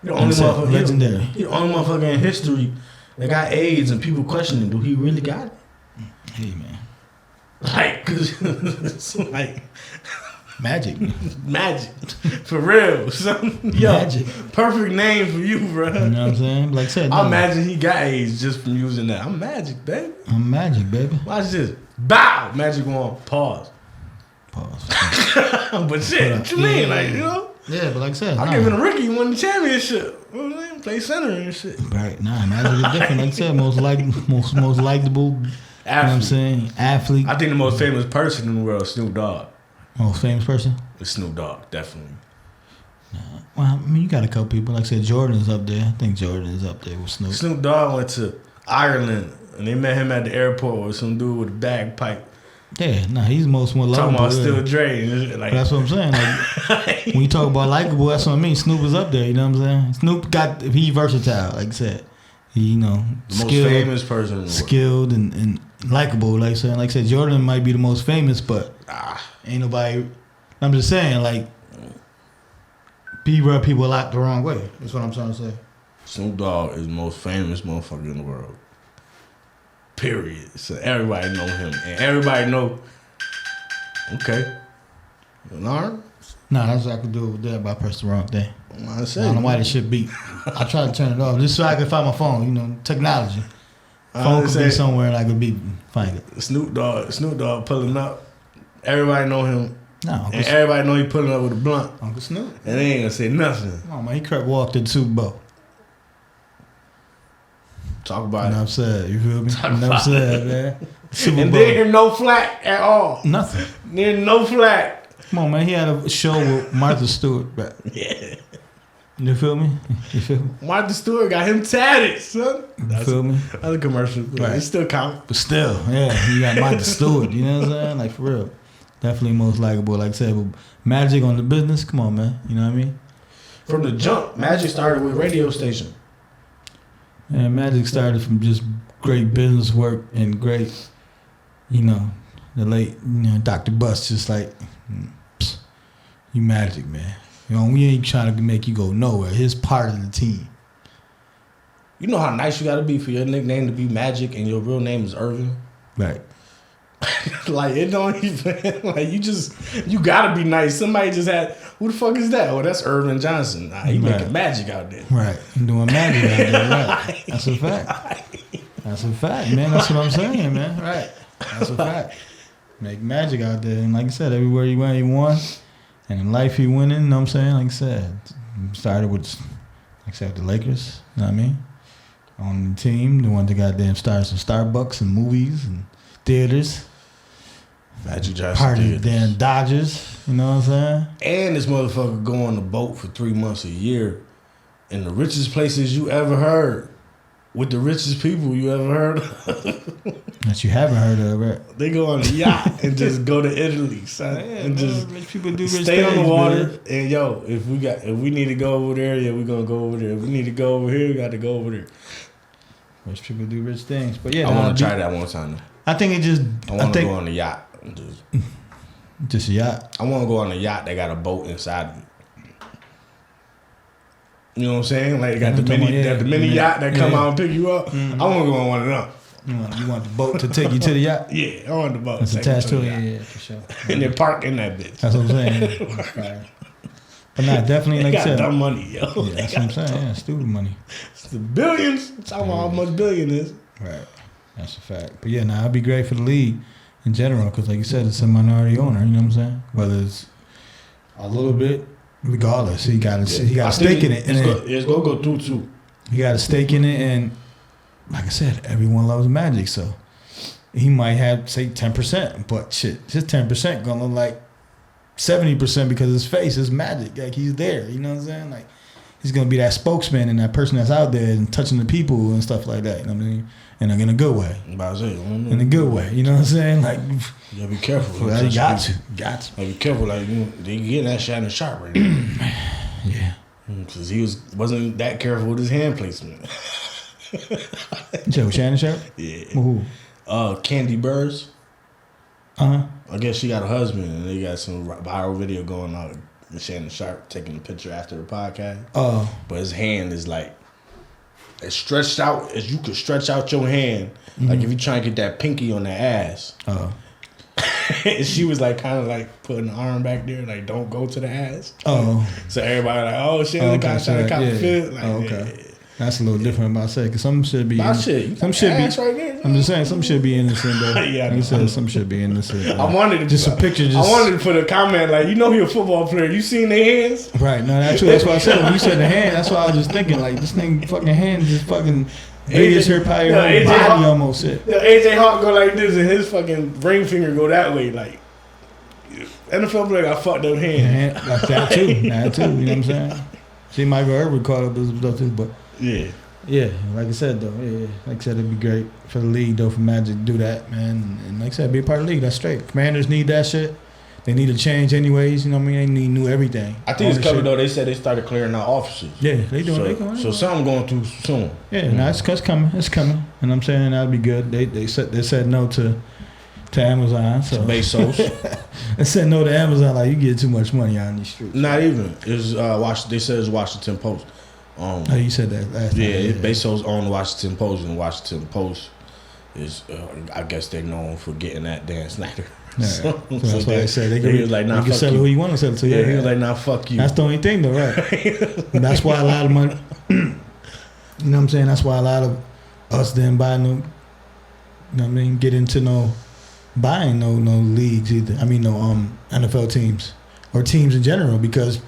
you're the only motherfucker, legendary. You're the only motherfucker in history that got AIDS and people questioning, do he really got it? Hey, man. Like, cause it's like Magic. For real. Son. Yo, Magic. Perfect name for you, bro. You know what I'm saying? Like I said, I imagine he got AIDS just from using that. I'm Magic, baby. I'm Magic, baby. Watch this. Bow. Magic one. Pause. But shit, what you mean? Like, you know? Yeah, but like I said, I gave him a rookie, he won the championship. You know what I mean? Play center and shit. Right, Magic is different. Like I said, most likable, athlete. You know what I'm saying? Athlete. I think the most famous person in the world is Snoop Dogg. Most famous person? It's Snoop Dogg, definitely. Well, I mean, you got a couple people. Like I said, Jordan's up there. I think Jordan is up there with Snoop. Snoop Dogg went to Ireland, and they met him at the airport with some dude with a bagpipe. Yeah, he's more likable. Talking about Still Dre. Like, that's what I'm saying. Like, when you talk about likable, that's what I mean. Snoop is up there, you know what I'm saying? Snoop he versatile, like I said. He, you know, the most famous person in the world. Skilled and likable, like I said. Like I said, Jordan might be the most famous, but ain't nobody. I'm just saying, like, he rub people out the wrong way. That's what I'm trying to say. Snoop Dogg is the most famous motherfucker in the world. Period. So everybody know him, and everybody know. Okay, alarm. Nah, that's what I could do with that. But I pressed the wrong thing. I don't know why this shit beat. I tried to turn it off just so I could find my phone. You know, technology. Phone could be somewhere and I could find it. Snoop Dogg pulling up. Everybody know him. No, and everybody know he pulling up with a blunt. Uncle Snoop. And they ain't gonna say nothing. Oh man, he crept walked to the Super Bowl. Talk about it. Enough said. You feel me? Enough said, man. Super and Bowl. they hear no flack at all. Nothing. There's no flack. Come on, man. He had a show with Martha Stewart. But yeah. You feel me? You feel me? Martha Stewart got him tatted, son. You feel me? That's a commercial. Right. It still count. But still, yeah. You got Martha Stewart. You know what I'm saying? Like, for real. Definitely most likable, like I said. But Magic on the business, come on, man. You know what I mean? From the jump, Magic started with radio station. Yeah, Magic started from just great business work and great, you know, the late, Dr. Bust just like, you Magic, man. You know, we ain't trying to make you go nowhere. He's part of the team. You know how nice you got to be for your nickname to be Magic and your real name is Irvin? Right. Like, it don't even, like, you got to be nice. Somebody just had, who the fuck is that? Oh, that's Irvin Johnson. Nah, he making magic out there. Right. He doing magic out there, right. That's a fact. That's a fact, man. That's what I'm saying, man. Right. That's a fact. Make magic out there. And like I said, everywhere he went, he won. And in life, he winning, you know what I'm saying? Like I said, started with, like I said, the Lakers, you know what I mean? On the team, the one that goddamn started some Starbucks and movies and theaters. Magic Johnson part of the damn Dodgers, you know what I'm saying? And this motherfucker go on the boat for 3 months a year in the richest places you ever heard. with the richest people you ever heard of. That you haven't heard of, right? They go on a yacht and just go to Italy, son, and just rich people do rich stay on the things, water. man. And yo, if we need to go over there, yeah, we gonna go over there. If we need to go over here, we got to go over there. Rich people do rich things, but yeah, I want to try that one time. I think it just. I want to go on a yacht. And just a yacht. I want to go on a yacht that got a boat inside of it. You know what I'm saying? Like, they got the mini yacht that come out and pick you up. Mm-hmm. I want to go on one of them. You want the boat to take you to the yacht? Yeah, I want the boat. That's attached to it, yeah, for sure. And they park in that bitch. That's what I'm saying. Right. But nah, definitely, like I said. They got dumb money, yo. Yeah, that's what I'm saying. Yeah, stupid money. It's the billions. I'm talking about how much billion is. Right. That's a fact. But yeah, nah, I'd be great for the league in general because, like you said, it's a minority owner. You know what I'm saying? Whether it's a little bit, regardless, he got a stake in it. It's gonna go through too. He got a stake in it, and like I said, everyone loves Magic, so he might have say 10%, but shit, his 10% gonna look like 70% because his face is Magic, like he's there. You know what I'm saying? Like he's gonna be that spokesman and that person that's out there and touching the people and stuff like that. You know what I mean? And in a good way. I'm about to say, in a good way. You know what I'm saying? Like you gotta be careful. You got to. Like, be careful. Like they get that Shannon Sharp right now. Yeah. Because he wasn't that careful with his hand placement. Joe Shannon Sharp? Yeah. Who? Candy Burrs. I guess she got a husband and they got some viral video going on with Shannon Sharp taking a picture after the podcast. But his hand is like as stretched out as you could stretch out your hand. Mm-hmm. Like if you try and get that pinky on that ass. And she was like kind of like putting the arm back there, like don't go to the ass. So everybody like, oh shit, the guy trying to cop a fit. Like, okay. That's a little different about saying, because some should be. Some should be. Right there, I'm just saying, some should be innocent though. Yeah, like said, some should be innocent. I wanted to just a picture. I wanted to put a comment like, you know, he a football player. You seen their hands? Right. No, that's true. That's what I said. When you said the hand, that's what I was just thinking. Like this thing, fucking hand, just fucking. Big as her probably her body almost. AJ Hawk go like this, and his fucking ring finger go that way. Like NFL player got fucked up hand. Like that too. That too. You know what I'm saying? See, Michael Irvin caught up with stuff too, but yeah. Yeah, like I said though, like I said, it'd be great for the league though, for Magic to do that, man. And like I said, be a part of the league. That's straight. Commanders need that shit. They need to change anyways. You know what I mean? They need new everything. I think it's coming though. They said they started clearing out offices. Yeah, they doing. So something going through soon. Yeah, no, it's coming. It's coming, and I'm saying that'd be good. They said no to Amazon. So Bezos. They said no to Amazon. Like you get too much money out in these streets. Not even. It's They said it's Washington Post. You said that last time. Yeah, Bezos owned Washington Post, and Washington Post is, I guess they're known for getting that Dan Snyder. Yeah. So that's why they said he was like, nah, fuck you. Sell it who you want to sell it to. Yeah, he was like, nah, fuck you. That's the only thing though, right? And that's why a lot of money, you know what I'm saying? That's why a lot of us didn't buy no, you know what I mean, get into buying no leagues either. I mean, no NFL teams or teams in general, because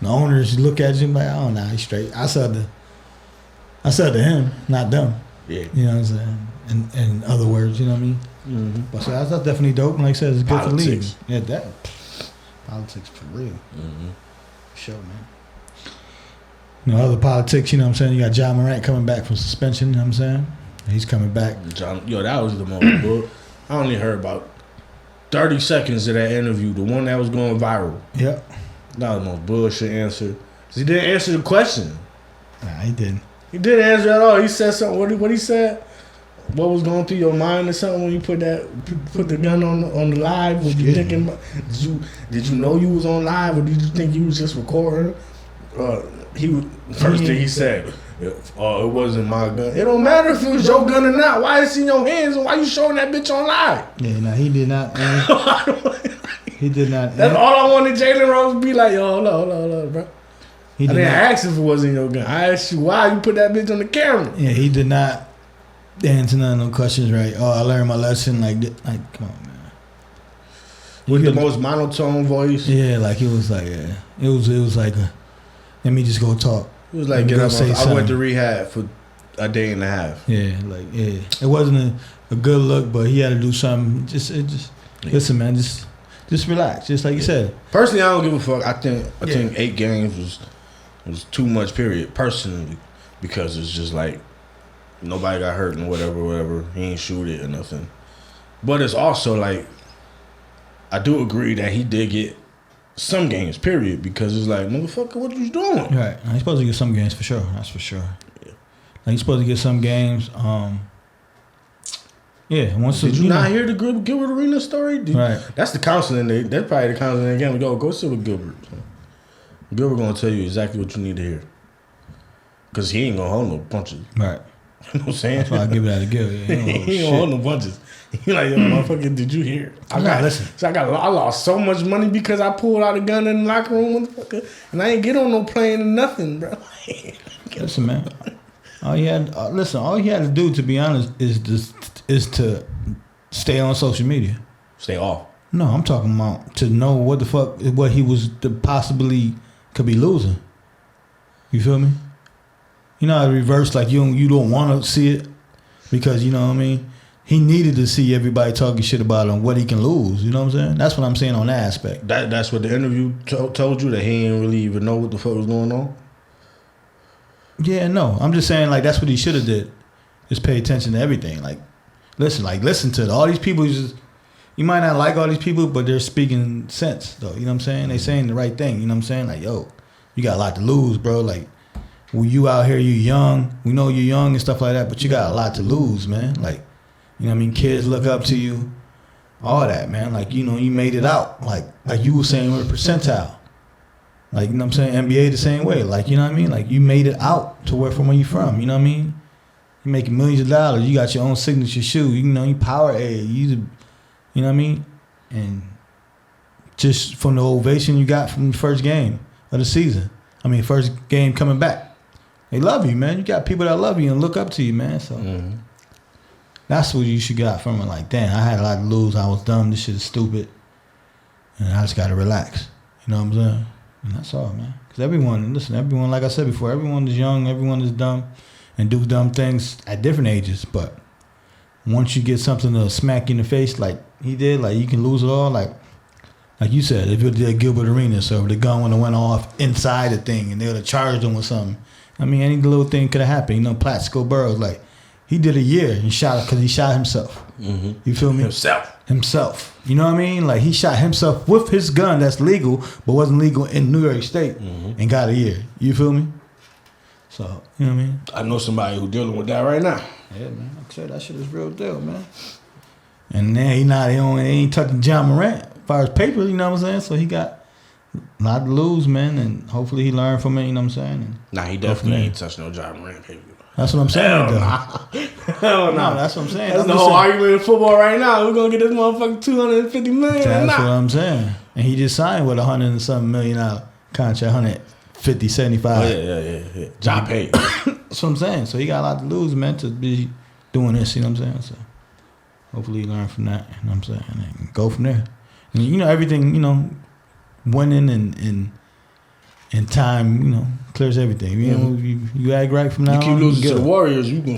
the owners look at you like, oh, nah, he's straight. I said to him, not them. Yeah. You know what I'm saying? In other words, you know what I mean? Mm-hmm. But so that's definitely dope. And like I said, it's good for the league. Yeah, that. Politics for real. Mm-hmm. Sure, man. Other politics, you know what I'm saying? You got John Morant coming back from suspension, you know what I'm saying? He's coming back. That was the most bull. I only heard about 30 seconds of that interview, the one that was going viral. Yep. That was the most bullshit answer. He didn't answer the question. Nah, he didn't. He didn't answer at all. He said something. What he said? What was going through your mind or something when you put the gun on the live? Was you thinking about, did you know you was on live, or did you think you was just recording? First thing he said, it wasn't my gun. It don't matter if it was your gun or not. Why is it in your hands, and why you showing that bitch on live? Yeah, no, he did not. He did not. That's all I wanted Jalen Rose to be like, yo, hold on, bro. I didn't ask if it wasn't your gun. I asked you why you put that bitch on the camera. Yeah, he did not answer none of no questions right. Oh, I learned my lesson. Like come on, man. With the most monotone voice. Yeah, like it was like, it was like let me just go talk. It was like, I went to rehab for a day and a half. Yeah, it wasn't a good look, but he had to do something. Listen, man, just relax, just like you said. Personally, I don't give a fuck. I think 8 games was too much. Period. Personally, because it's just like Nobody got hurt and whatever. He ain't shoot it or nothing. But it's also like, I do agree that he did get some games, period, because it's like, motherfucker, what you doing? Right. He's supposed to get some games for sure. That's for sure. Yeah. Like, he's supposed to get some games. Yeah. Once Did you not hear the Gilbert Arenas story? Right. That's the counseling. That's probably the counseling again. Go sit with Gilbert. Gilbert gonna tell you exactly what you need to hear. Cause he ain't gonna hold no punches. Right. You know what I'm saying? That's why I give it out to Gil. Yeah, he ain't gonna hold no punches. He like, yo, motherfucker, did you hear? Listen. So I lost so much money because I pulled out a gun in the locker room, motherfucker, and I ain't get on no plane or nothing, bro. Listen, man. All he had to do, to be honest, is to stay on social media. Stay off. No, I'm talking about to know what he was possibly could be losing. You feel me? You know how to reverse, like you don't want to see it because, you know what I mean? He needed to see everybody talking shit about him, what he can lose. You know what I'm saying? That's what I'm saying on that aspect. That's what the interview told you, that he didn't really even know what the fuck was going on? Yeah, no. I'm just saying, like, that's what he should have did. Just pay attention to everything. Like, listen to all these people. You might not like all these people, but they're speaking sense, though. You know what I'm saying? They saying the right thing. You know what I'm saying? Like, yo, you got a lot to lose, bro. Like, when you out here, you young. We know you're young and stuff like that, but you got a lot to lose, man. Like, you know what I mean? Kids look up to you. All that, man. Like, you know, you made it out. Like you were saying with a percentile. Like, you know what I'm saying? NBA the same way. Like, you know what I mean? Like, you made it out to where you from. You know what I mean? You making millions of dollars. You got your own signature shoe. You know, you Powerade. You know what I mean? And just from the ovation you got from the first game of the season. I mean, first game coming back. They love you, man. You got people that love you and look up to you, man. So that's what you should got from it. Like, damn, I had a lot to lose. I was dumb. This shit is stupid. And I just got to relax. You know what I'm saying? And that's all, man. Because everyone, like I said before, everyone is young, everyone is dumb, and do dumb things at different ages. But once you get something to smack you in the face like he did, like you can lose it all. Like you said, if it did Gilbert Arenas, so if the gun would have went off inside the thing and they would have charged him with something. I mean, any little thing could have happened. You know, Plaxico Burrows, like, he did a year and shot because he shot himself. Mm-hmm. You feel me? Himself. You know what I mean? Like, he shot himself with his gun that's legal, but wasn't legal in New York State and got a year. You feel me? So, you know what I mean? I know somebody who's dealing with that right now. Yeah, man. Like I said, that shit is real deal, man. And then he ain't touching John Morant as far as paper, you know what I'm saying? So he got a lot to lose, man, and hopefully he learned from it, you know what I'm saying? And nah, he definitely ain't touching no John Morant paper. That's what I'm saying, though. Hell no. That's what I'm saying. That's the whole argument in football right now. We're going to get this motherfucker $250 million. That's what I'm saying. And he just signed with $100 and something million contract, 150, 75. Oh, yeah. Job paid. That's what I'm saying. So he got a lot to lose, man, to be doing this, you know what I'm saying? So hopefully he learn from that, you know what I'm saying? And go from there. And, you know, everything, you know, winning and time, you know, clears everything. You know, you act right from now on. You keep losing to the Warriors, you gonna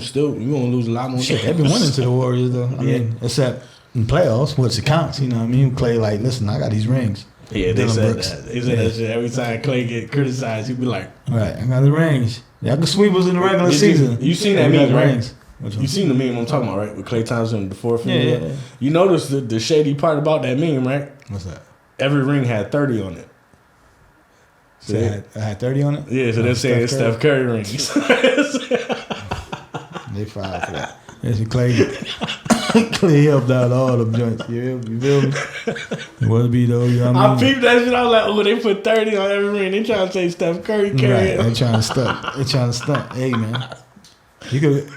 lose a lot more. Shit, they've been winning to the Warriors though. I mean, except in playoffs, which it counts. You know what I mean? Clay, like, listen, I got these rings. Yeah, they said that. They said that shit every time Clay get criticized. He be like, right, I got the rings. Y'all can sweep us in the regular season. You seen that meme, right? You seen the meme I'm talking about, right? With Klay Thompson before. Yeah. You notice the shady part about that meme, right? What's that? Every ring had 30 on it. So I had 30 on it? Yeah, so they're saying it's Steph Curry rings. They filed for that. That's Clay helped out all them joints. You feel me? It would be though, you know what I mean? I peeped that shit. I was like, oh, they put 30 on every ring. They trying to say Steph Curry carry it. They trying to stunt. Hey, man. You could...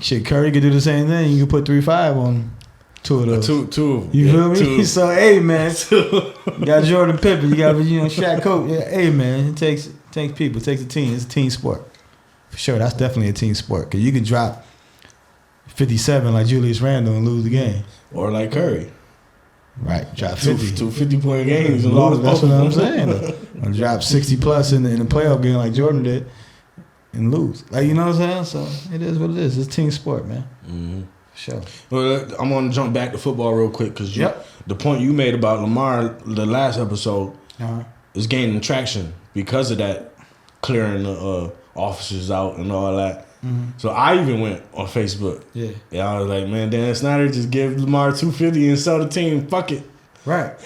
Shit, Curry could do the same thing. You could put 3-5 on two of those. Two. You feel me? Two. So, hey, man. You got Jordan Pippen. You got, Shaq Cope. Yeah, hey, man. It takes people. It takes a team. It's a team sport. For sure. That's definitely a team sport. Because you can drop 57 like Julius Randle and lose the game. Or like Curry. Right. Drop 50. Two 50-point games and lost. That's what I'm saying. Or drop 60-plus in the playoff game like Jordan did. And lose. Like, you know what I'm saying? So, it is what it is. It's team sport, man. Mm-hmm. For sure. Well, I'm going to jump back to football real quick because the point you made about Lamar the last episode is gaining traction because of that, clearing the officers out and all that. So I even went on Facebook. Yeah. Yeah, I was like, man, Dan Snyder just give Lamar $250 and sell the team. Fuck it. Right.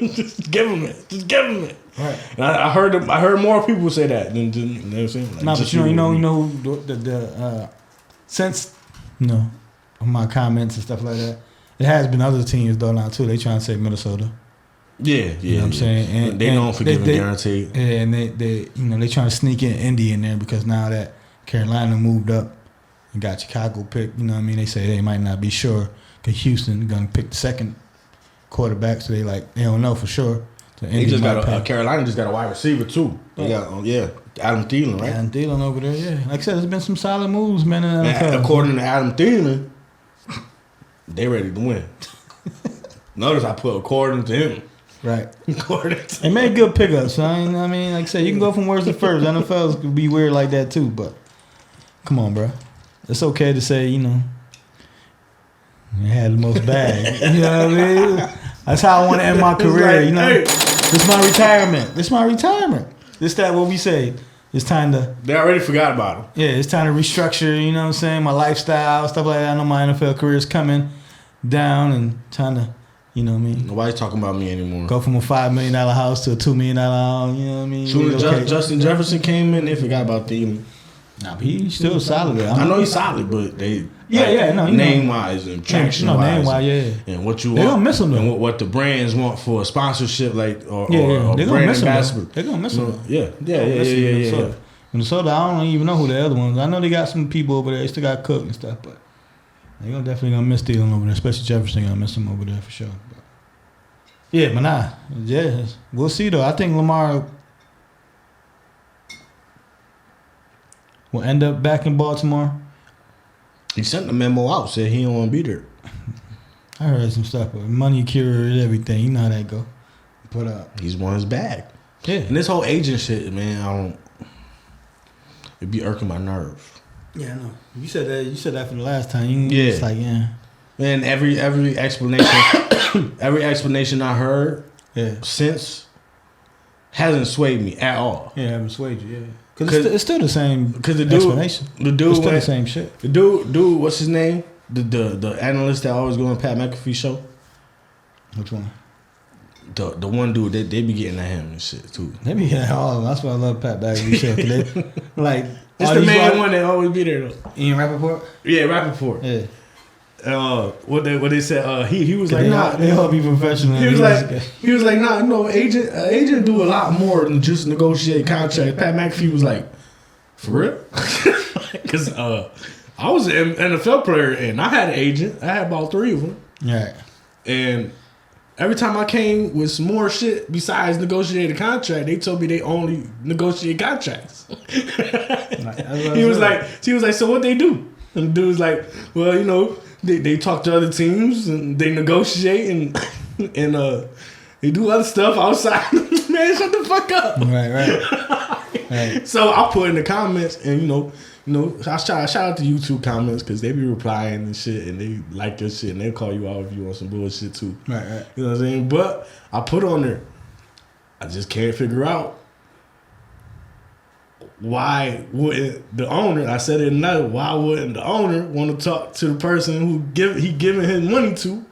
Just give him it. Just give him it. Right. And I heard more people say that than you know what I'm saying. Like, no, but you know the since my comments and stuff like that, it has been other teams though now too. They trying to say Minnesota. Yeah. You know what I'm saying? And they don't forgive and guarantee. Yeah, and they they trying to sneak in Indy in there because now that Carolina moved up and got Chicago picked, you know what I mean? They say they might not be sure because Houston gonna pick the second quarterback, so they don't know for sure. So they just got Carolina just got a wide receiver too. They got Adam Thielen, right? Adam Thielen over there, yeah. Like I said, there's been some solid moves, man. In the NFL. According to Adam Thielen, they ready to win. Notice I put according to him. Right. According to they made good pickups. So I mean, like I said, you can go from worst to first. NFLs could be weird like that too, but come on, bro. It's okay to say, you had the most bag. You know what I mean? That's how I want to end my career. Like, Hey. This is my retirement. This that what we say. It's time to. They already forgot about him. Yeah, it's time to restructure. You know what I'm saying? My lifestyle, stuff like that. I know my NFL career is coming down and trying to. You know what I mean? Nobody's talking about me anymore. Go from a $5 million house to a $2 million house. You know what I mean? Soon as Justin Jefferson came in, they forgot about Thielen. Nah, but he's still solid. I know he's solid, but they name wise and traction wise, name wise, and what you they want, gonna miss him though. And what the brands want for a sponsorship, like or they brand miss ambassador. They're gonna miss him. Yeah. Minnesota, I don't even know who the other ones. I know they got some people over there. They still got Cook and stuff, but they definitely gonna miss Thielen over there, especially Jefferson gonna miss him over there for sure. But yeah, but we'll see though. I think Lamar will end up back in Baltimore. He sent a memo out, said he don't want to be there. I heard some stuff, but money cures everything. You know how that go. But he's won his bag. Yeah. And this whole agent shit, man, it be irking my nerve. Yeah, I know. You said that for the last time. It's like, Man, every explanation every explanation I heard since hasn't swayed me at all. Yeah, haven't swayed you, Because it's still the same explanation. The dude it's still the same shit. The dude, what's his name? The analyst that always go on Pat McAfee show. Which one? The one dude, they be getting at him and shit too. They be getting all of them. That's why I love Pat McAfee show. Like it's the main one that always be there though. Ian Rappaport? Yeah, Rappaport. Yeah. What they said? He was like, they all be professional. He was like, agent do a lot more than just negotiate contracts. Pat McAfee was like, for real? Because I was an NFL player and I had an agent. I had about 3 of them. Right. And every time I came with some more shit besides negotiate a contract, they told me they only negotiate contracts. He was like, so what they do? And the dude was like, well, they talk to other teams and they negotiate and they do other stuff outside. Man, shut the fuck up. Right. So I put in the comments and I shout out to YouTube comments because they be replying and shit and they like your shit and they call you out if you want some bullshit too. Right. You know what I'm saying? But I put on there, I just can't figure out why wouldn't the owner, I said it another, why wouldn't the owner want to talk to the person who he giving his money to?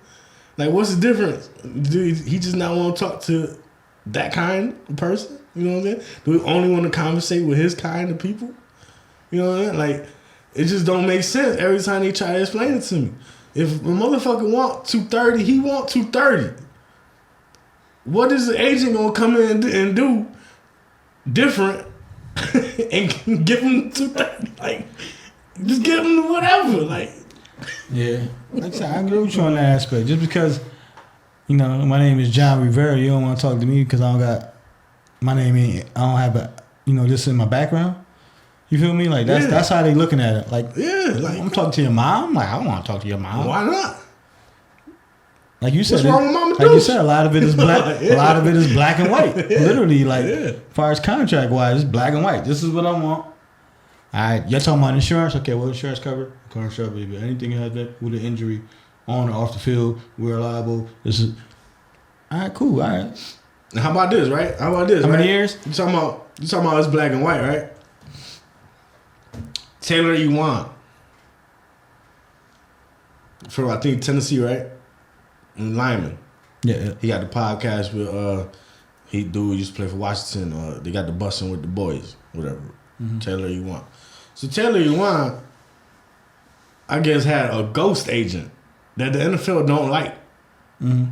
Like, what's the difference? Do he just not want to talk to that kind of person? You know what I'm saying? Do he only want to conversate with his kind of people? You know what I mean? Like, it just don't make sense every time they try to explain it to me. If a motherfucker want 230, he want 230. What is the agent gonna come in and do different and give him 230? Like, just give him whatever. Like, yeah. Like I said, I agree with you on that aspect. Just because, my name is John Rivera, you don't want to talk to me because I don't got my name in. I don't have a, just in my background. You feel me? Like that's how they looking at it. Like, like I'm talking to your mom. Like, I don't want to talk to your mom. Why not? Like you said, what's wrong with Mama like you said, a lot of it is black. A lot of it is black and white. Literally, like as far as contract wise, it's black and white. This is what I want. All right, you're talking about insurance. Okay, what insurance cover? Car insurance, baby. Anything you have that with an injury on or off the field, we're liable. This is all right. Cool. All right. Now, how about this? Right? How about this? How many years? You talking about it's black and white, right? Taylor Ewan. From I think Tennessee, right? Lyman. Yeah. He got the podcast with he used to play for Washington. They got the Bussin' with the Boys, whatever. Mm-hmm. Taylor Ewan. So Taylor Ewan, I guess, had a ghost agent that the NFL don't like. Mm-hmm.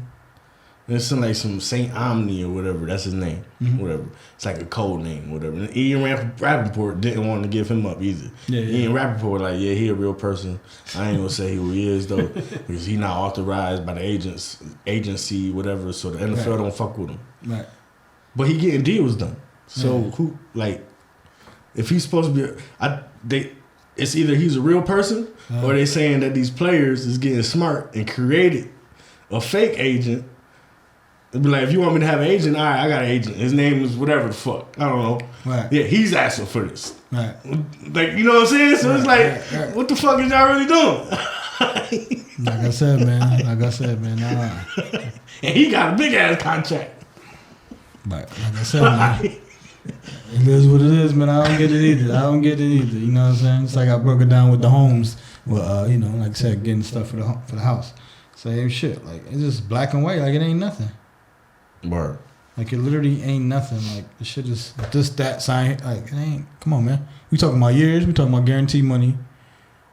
It's like some Saint Omni or whatever. That's his name. Mm-hmm. Whatever. It's like a code name, whatever. And Ian Rappaport didn't want to give him up either. Yeah. Ian Rappaport like, yeah, he a real person. I ain't gonna say who he is though, because he not authorized by the agency, whatever. So the NFL don't fuck with him. Right. But he getting deals done. So who if he's supposed to be, it's either he's a real person or they saying that these players is getting smart and created a fake agent. It'd be like, if you want me to have an agent, all right, I got an agent. His name is whatever the fuck. I don't know. Right. Yeah, he's asking for this. Right. Like, you know what I'm saying? So it's like, what the fuck is y'all really doing? Like I said, man. Nah. And he got a big ass contract. But like I said, man, it is what it is, man. I don't get it either. You know what I'm saying? It's like I broke it down with the homes. Well, you know, like I said, getting stuff for the house. Same shit. Like, it's just black and white. Like, it ain't nothing. Word. Like, it literally ain't nothing. Like, the shit is this, that, sign. Like, it ain't. Come on, man. We talking about years. We talking about guaranteed money.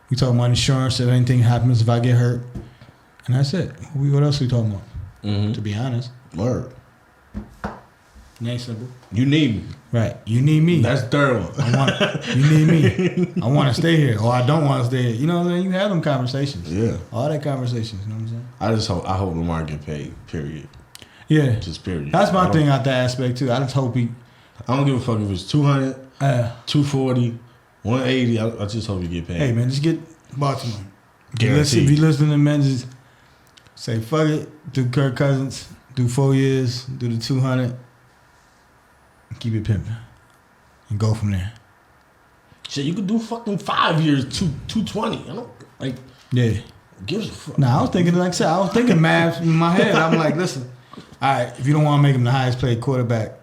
We talking about insurance if anything happens, if I get hurt. And that's it. What else we talking about? Mm-hmm. To be honest. Word. It ain't simple. You need me. Right. You need me. That's the third one. You need me. I want to stay here, or I don't want to stay here. You know what I'm saying? You have them conversations. Yeah. All that conversations. You know what I'm saying? I hope Lamar get paid. Period. Yeah. Just period. That's my thing out that aspect too. I just hope he. I don't give a fuck if it's 200, 240, 180. I just hope he get paid. Hey man, just get Baltimore. Guaranteed. If you listen to men, just say fuck it. Do Kirk Cousins. Do 4 years. Do the 200. Keep it pimping. And go from there. Shit, you could do fucking 5 years, 220. I don't like. Yeah. Gives a fuck. Nah, I was thinking, like I said, I was thinking math in my head. I'm like, listen, all right, if you don't want to make him the highest paid quarterback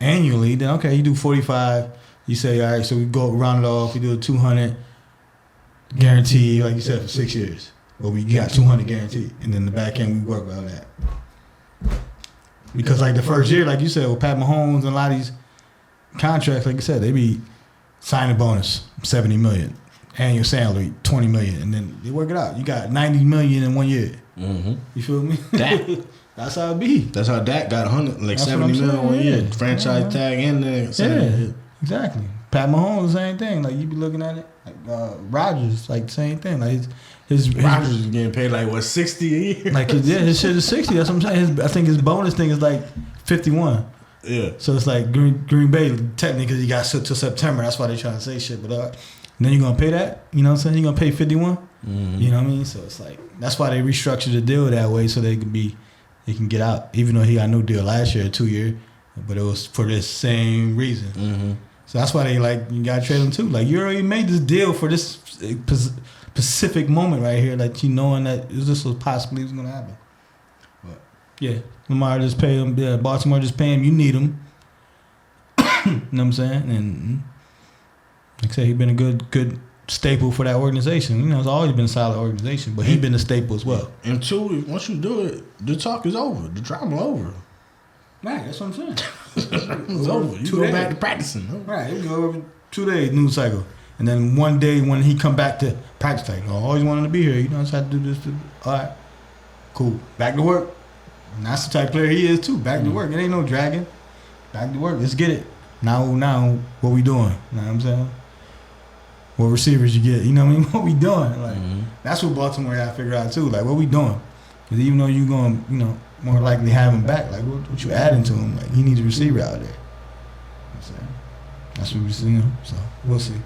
annually, then okay, you do 45. You say, all right, so we go round it off. We do a 200 guarantee, like you said, for 6 years. Well, we got 200 guaranteed, and then the back end we work on that. Because like the first year, like you said, with Pat Mahomes and a lot of these contracts, like you said, they be signing bonus $70 million, annual salary $20 million, and then they work it out. You got $90 million in 1 year. Mm-hmm. You feel me? That's how it be. That's how Dak got 100, like $70 million 1 year. Franchise tag and then yeah, exactly. Pat Mahomes, same thing. Like you be looking at it, like Rodgers, like same thing. Like his Rodgers is getting paid like what, 60 a year? Like his shit is 60. That's what I'm saying. I think his bonus thing is like 51. Yeah. So it's like Green Bay technically you got till September. That's why they trying to say shit. But then you're gonna pay that. You know what I'm saying? You're gonna pay 51. Mm-hmm. You know what I mean? So it's like that's why they restructured the deal that way so they can get out. Even though he got a new deal last year, 2 year, but it was for this same reason. Mm-hmm. So that's why they like you gotta trade him too. Like you already made this deal for this specific moment right here, like you knowing that this was possibly was gonna happen. But yeah, Lamar just paid him. Yeah, Baltimore just pay him. You need him. You know what I'm saying? And like I said, he's been a good staple for that organization. You know, it's always been a solid organization, but he's been a staple as well. And two, once you do it, the talk is over. The drama over. Right, that's what I'm saying. It's over. You go back to practicing. Right, you go over 2 days news cycle, and then one day when he come back to practice, like, I always wanted to be here. You know, I just had to do this. All right, cool. Back to work. And that's the type of player he is too. Back to work. It ain't no dragging. Back to work. Let's get it. Now, what we doing? You know what I'm saying? What receivers you get? You know what I mean? What we doing? Like that's what Baltimore got to figure out too. Like what we doing? Because even though you going, more likely have him back. Like what you adding to him? Like he needs a receiver out there. You know what I'm saying? That's what we see. So we'll see.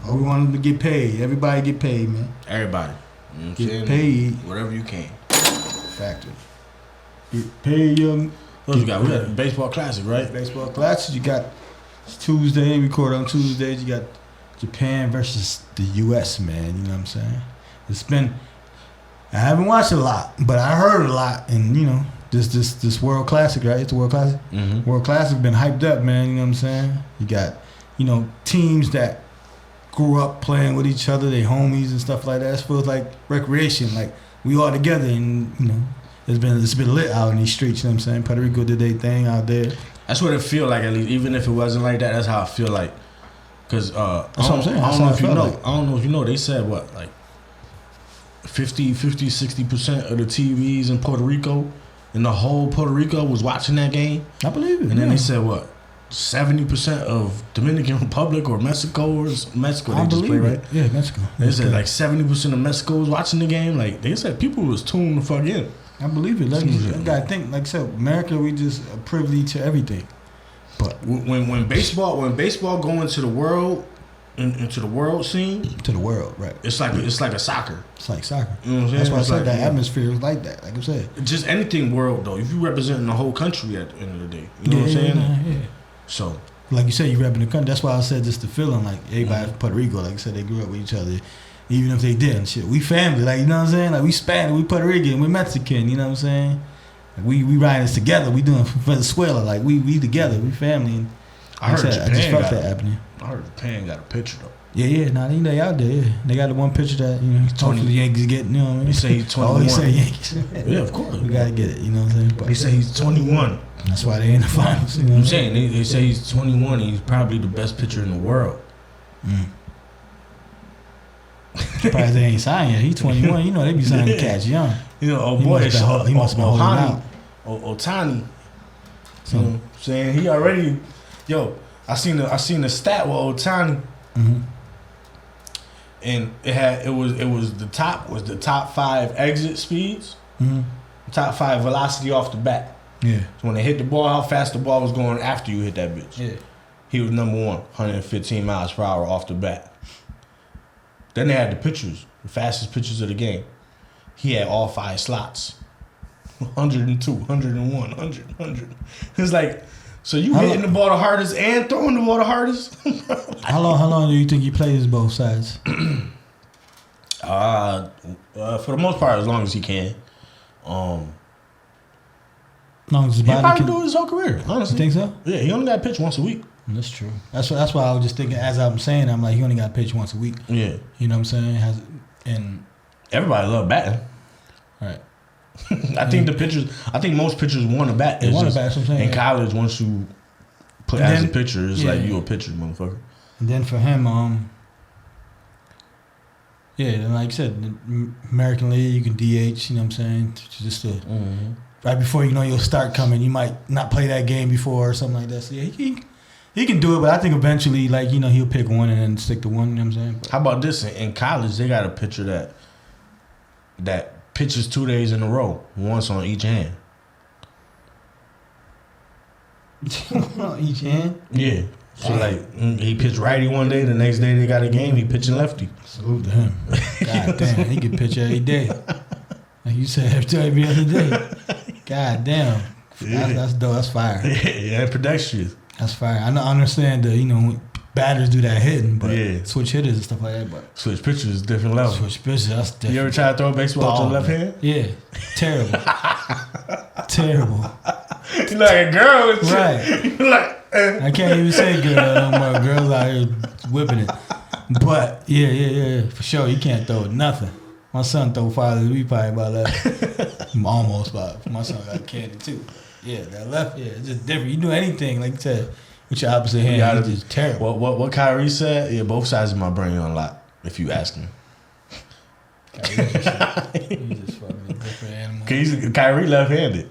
All we want him to get paid. Everybody get paid, man. Everybody. You know what I'm saying? Paid. Whatever you can. Factor. Get paid, young. What you got? We got Baseball Classic, right? Baseball Classic. You got Tuesday. Record on Tuesdays. You got Japan versus the U.S., man. You know what I'm saying? It's been... I haven't watched it a lot, but I heard a lot. And, this World Classic, right? It's a World Classic? Mm-hmm. World Classic been hyped up, man. You know what I'm saying? You got, teams that grew up playing with each other, they homies and stuff like that. It feels like recreation, like we all together, and you know, it's been lit out in these streets. You know what I'm saying? Puerto Rico did their thing out there. That's what it feel like, at least. Even if it wasn't like that, that's how I feel like. Cause that's what I'm saying. I don't know if you know. I don't know if you know. They said what, like 60% of the TVs in Puerto Rico, in the whole Puerto Rico, was watching that game. I believe it. And then they said what, 70% of Dominican Republic or Mexico they just play, right? Yeah, Mexico. They said like 70% of Mexico was watching the game. Like they said, people was tuned the fuck in. I believe it. Like you gotta think, like I said, America, we just a privy to everything. But when baseball go into the world, into the world scene, to the world, right? It's like a soccer. It's like soccer. You know what I'm saying? That's why I said like, that atmosphere is like that. Like I said, just anything world though. If you representing the whole country at the end of the day, you know what I'm saying? Yeah. So, like you said, you repping the country. That's why I said just the feeling. Like everybody from Puerto Rico, like I said, they grew up with each other. Even if they didn't, shit, we family. Like you know what I'm saying? Like we Spanish, we Puerto Rican, we Mexican. You know what I'm saying? Like, we riding this together. We doing Venezuela. Like we together. We family. And I heard Japan I just felt that happening. I heard Japan got a picture though. Yeah. Nah, they out there. Yeah. They got the one picture that hopefully the Yankees get. You know what I mean? He say he's 21. Oh, he say Yankees. Yeah, of course. We gotta get it. You know what I'm saying? But he say he's 21. That's why they in the finals. You know what I'm saying they say he's 21. And he's probably the best pitcher in the world. Surprised they ain't signed yet. He's 21. You know they be signing cats young. You know, he must have been holding out. Ohtani. So, you know what I'm saying? He already, I seen the stat with Ohtani. And it was the top 5 exit speeds, top 5 velocity off the bat. Yeah. So when they hit the ball, how fast the ball was going after you hit that bitch. Yeah. He was number 1, 115 miles per hour off the bat. Then they had the pitchers, the fastest pitchers of the game. He had all 5 slots. 102, 101, 100, 100. It's like, so you hitting the ball the hardest and throwing the ball the hardest? How long do you think you plays both sides? For the most part, as long as he can. As long as his body probably can do his whole career, honestly. You think so? Yeah, he only got to pitch once a week. That's true. That's why I was just thinking, as I'm saying, I'm like, he only got to pitch once a week. Yeah. You know what I'm saying? And everybody love batting. Right. I think most pitchers want to bat. They want to bat, that's what I'm saying. In college, once you put as a pitcher, it's like you a pitcher, motherfucker. And then for him, and like you said, the American League, you can DH, you know what I'm saying? Just to, right before you know you'll start coming, you might not play that game before or something like that. So yeah, he can do it, but I think eventually, like, he'll pick one and then stick to one, you know what I'm saying? But how about this? In college, they got a pitcher that pitches 2 days in a row, once on each hand. Each hand? Yeah. So, like, he pitched righty one day, the next day they got a game, he pitching lefty. Salute to him. God damn, he can pitch every day. Like you said, every other day. God damn. That's dope. That's fire. Yeah, pedestrians. That's fire. I understand when batters do that hitting, but switch hitters and stuff like that. But switch pitchers is different level. Switch pitchers, that's different. You ever try to throw a baseball with your left hand? Yeah. Terrible. Terrible. You like a girl. Right. You like. I can't even say girl no more. Girls out here whipping it. But yeah, for sure. You can't throw nothing. My son throw farther than we probably about that. Almost about. My son got candy too. Yeah, that left. Yeah, it's just different. You do anything like you said with your opposite hand, it's just terrible. What Kyrie said? Yeah, both sides of my brain on lock. If you ask him. He's just fucking a different animal. Kyrie left-handed.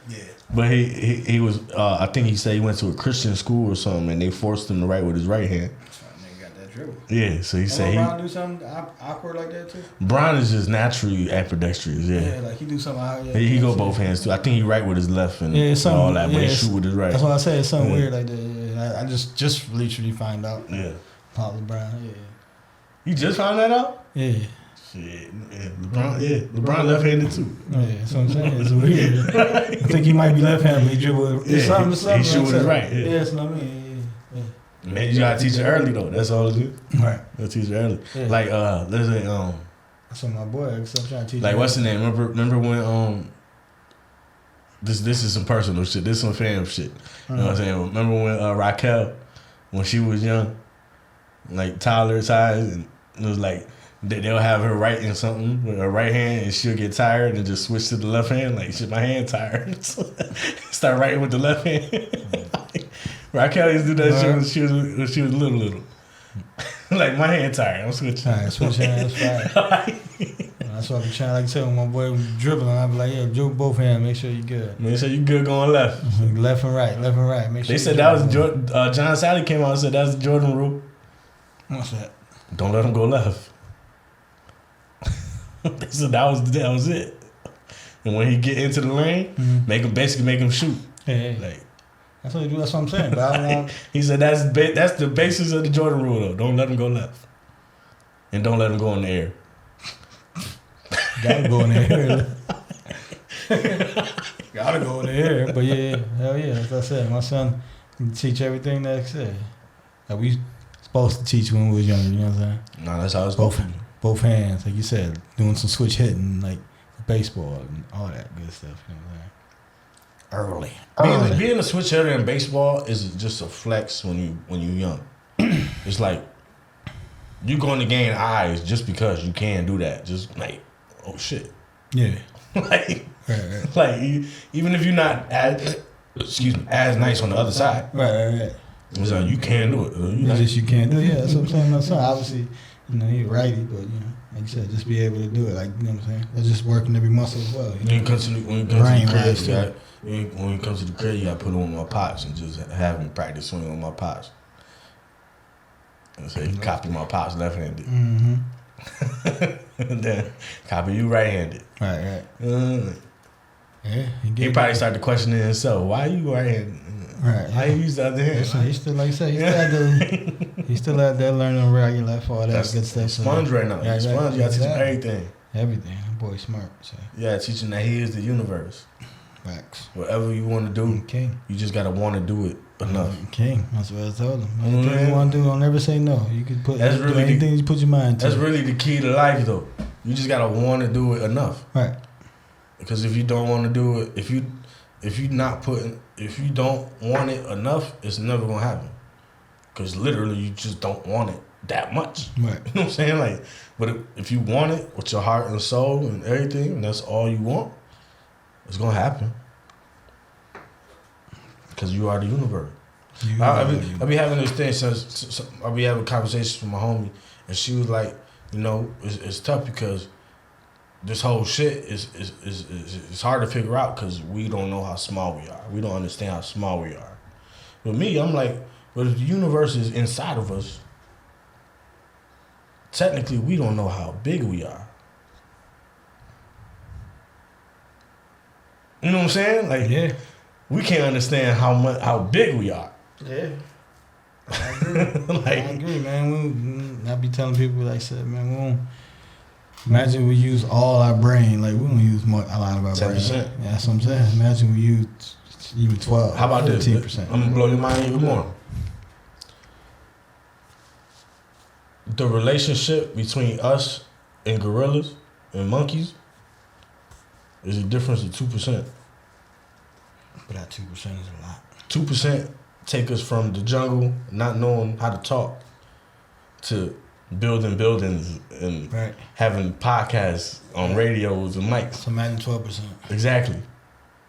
Yeah. But he was. I think he said he went to a Christian school or something, and they forced him to write with his right hand. Dribble. Yeah, so he said Brown do something awkward like that too? Brown is just naturally ambidextrous, Yeah, like he do something out here. He go both hands too. I think he right with his left and all that, but he shoot with his right. That's why I say it's something weird like that. Yeah, I just literally find out. Yeah. Paul Brown, yeah. You just found that out? Yeah. Shit, LeBron left-handed too. Yeah, that's what I'm saying. It's weird. I think he might be left-handed, but he dribble. He shoot with his right. Yeah, that's what I mean. Man, you gotta teach it early though. That's all it is. Right. You gotta teach it early. Yeah. Like let's say that's what my boy. I'm trying to teach. Like what's the name? Remember when this is some personal shit. This is some fam shit. You know what I'm saying? Remember when Raquel, when she was young, like Tyler size, and it was like they'll have her writing something with her right hand, and she'll get tired and just switch to the left hand. Like, shit, my hand tired. Start writing with the left hand. Raquel used to do that shit when she was little. Like, my hand tired. I'm switching. All right, switch hands. Fine. That's what I'm trying. Like I said, when my boy was dribbling, I'd be like, yeah, dribble both hands. Make sure you're good. Make sure you're good going left. Left and right. Make sure they said that was Jordan. John Sally came out and said that's the Jordan rule. What's that? Don't let him go left. They said that was it. And when he get into the lane, make him shoot. Hey. Like, that's what I'm saying. But I don't know. He said that's the basis of the Jordan rule though. Don't let him go left. And don't let him go in the air. Gotta go in the air. Gotta go in the air. But yeah, hell yeah. As I said, my son can teach everything that I said. That we supposed to teach when we was younger, you know what I'm saying? No, that's how it's both hands, like you said, doing some switch hitting, like baseball and all that good stuff, you know what I'm saying? Early. Being a switch hitter in baseball is just a flex when you young. It's like you going to gain eyes just because you can do that. Just like, oh shit. Yeah. Like, right. Like even if you're not as nice on the other side. Right. It's like you can do it. You can't do it. Yeah, that's what I'm saying. My son, obviously, you know, he's righty, but you know, like you said, just be able to do it. Like, you know what I'm saying? That's just working every muscle as well. You know? When you come to the crib, you gotta put on my pops and just have him practice swinging on my pops. And so he copy my pops left-handed. Mm-hmm. And then copy you right-handed. Right. Yeah, he probably started questioning himself. Why are you right-handed? Right. How you use the other hand? So he still, like I said, he still out there learning right and left, all that good stuff. Sponge right now. Yeah, sponge, you gotta teach him everything. Everything. That boy smart. So. Yeah, teaching that he is the universe. Facts. Whatever you want to do, king. You just gotta want to do it enough. King. That's what I told him. Anything you want to do, don't never say no. You can put anything you put your mind to. That's really the key to life, though. You just gotta want to do it enough. Right. Because if you don't want to do it, if you don't want it enough, it's never gonna happen. Because literally, you just don't want it that much. Right. You know what I'm saying? Like, but if you want it with your heart and soul and everything, and that's all you want, it's gonna happen. Because you are the universe. I be having this thing since I be having conversations with my homie, and she was like, you know, it's tough because this whole shit is hard to figure out because we don't know how small we are. We don't understand how small we are. With me, I'm like, but if the universe is inside of us, technically we don't know how big we are. You know what I'm saying? Like, yeah, we can't understand how big we are. Yeah. I agree. I agree, man. I be telling people, like I said, man, we don't. Imagine we use all our brain. Like, we don't use a lot of our 10%. Brain. Yeah, that's what I'm saying. Imagine we use even 12. How about 15%? This? I'm going to blow your mind even more. The relationship between us and gorillas and monkeys is a difference of 2%. But that 2% is a lot. 2% take us from the jungle, not knowing how to talk, to building buildings and having podcasts on radios and mics. So imagine 12%. Exactly.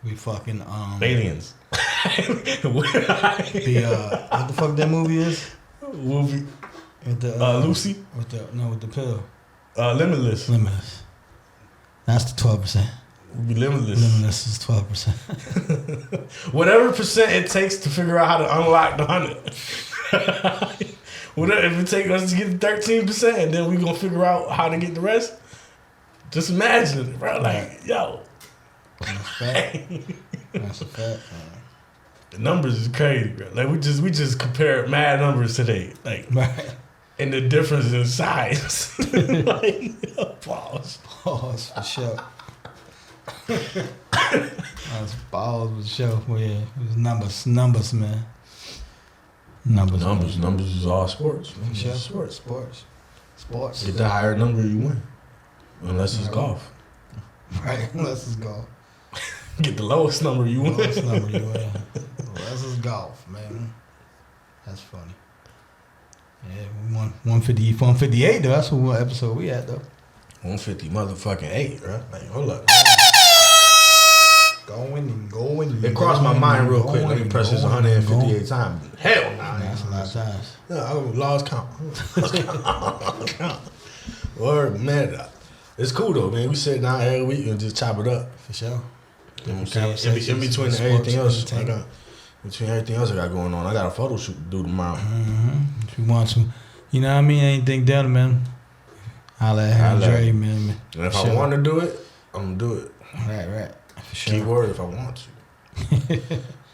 We fucking aliens. What the fuck that movie is? Movie. With the Lucy. With the pill. Limitless. Limitless. That's the 12%. We'll be limitless. Limitless is 12%. Whatever percent it takes to figure out how to unlock the 100. Whatever, if it takes us to get 13%, and then we gonna figure out how to get the rest. Just imagine it, bro. Like, yo. That's a fact. That's a fact, man. The numbers is crazy, bro. Like, we just compared mad numbers today. Like, and the difference in size. Like, pause. Pause for sure. That's balls for sure. Well, yeah, it was numbers, man. Numbers is all sports. Sure. Sports. Get the higher number you win. Unless it's golf. Right, unless it's golf. Get the lowest number you win. Unless it's golf, man. That's funny. Yeah, we won 158 though. That's what episode we at though. 150 motherfucking 8, right? Like, hold up. Going. It crossed my mind real quick. Let me press this 158 times. Hell nah. That's a lot of times. Yeah, I lost count. Word, man. It's cool though, man. We sit down every week and just chop it up. For sure. You know what I'm saying? In between everything else, I got going on, I got a photo shoot to do tomorrow. Mm-hmm. If you want to, you know what I mean? Anything down, man. Holla at Dre, man. And if I want to do it, I'm gonna do it. Right. For sure. Keyword if I want to.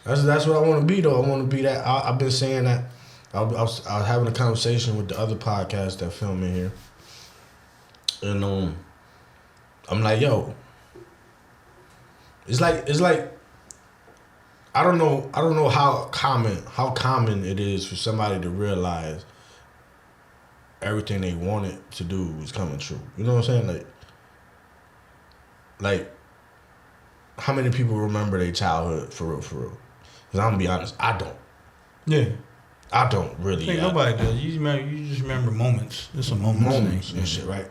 That's what I want to be though. I want to be that. I've been saying that. I was having a conversation with the other podcast that film in here, and I'm like, yo, it's like I don't know how common it is for somebody to realize everything they wanted to do was coming true. You know what I'm saying? Like how many people remember their childhood for real? Because I'm gonna be honest, I don't. Yeah. I don't really. I think nobody does. You just remember moments. It's a moments and shit, right?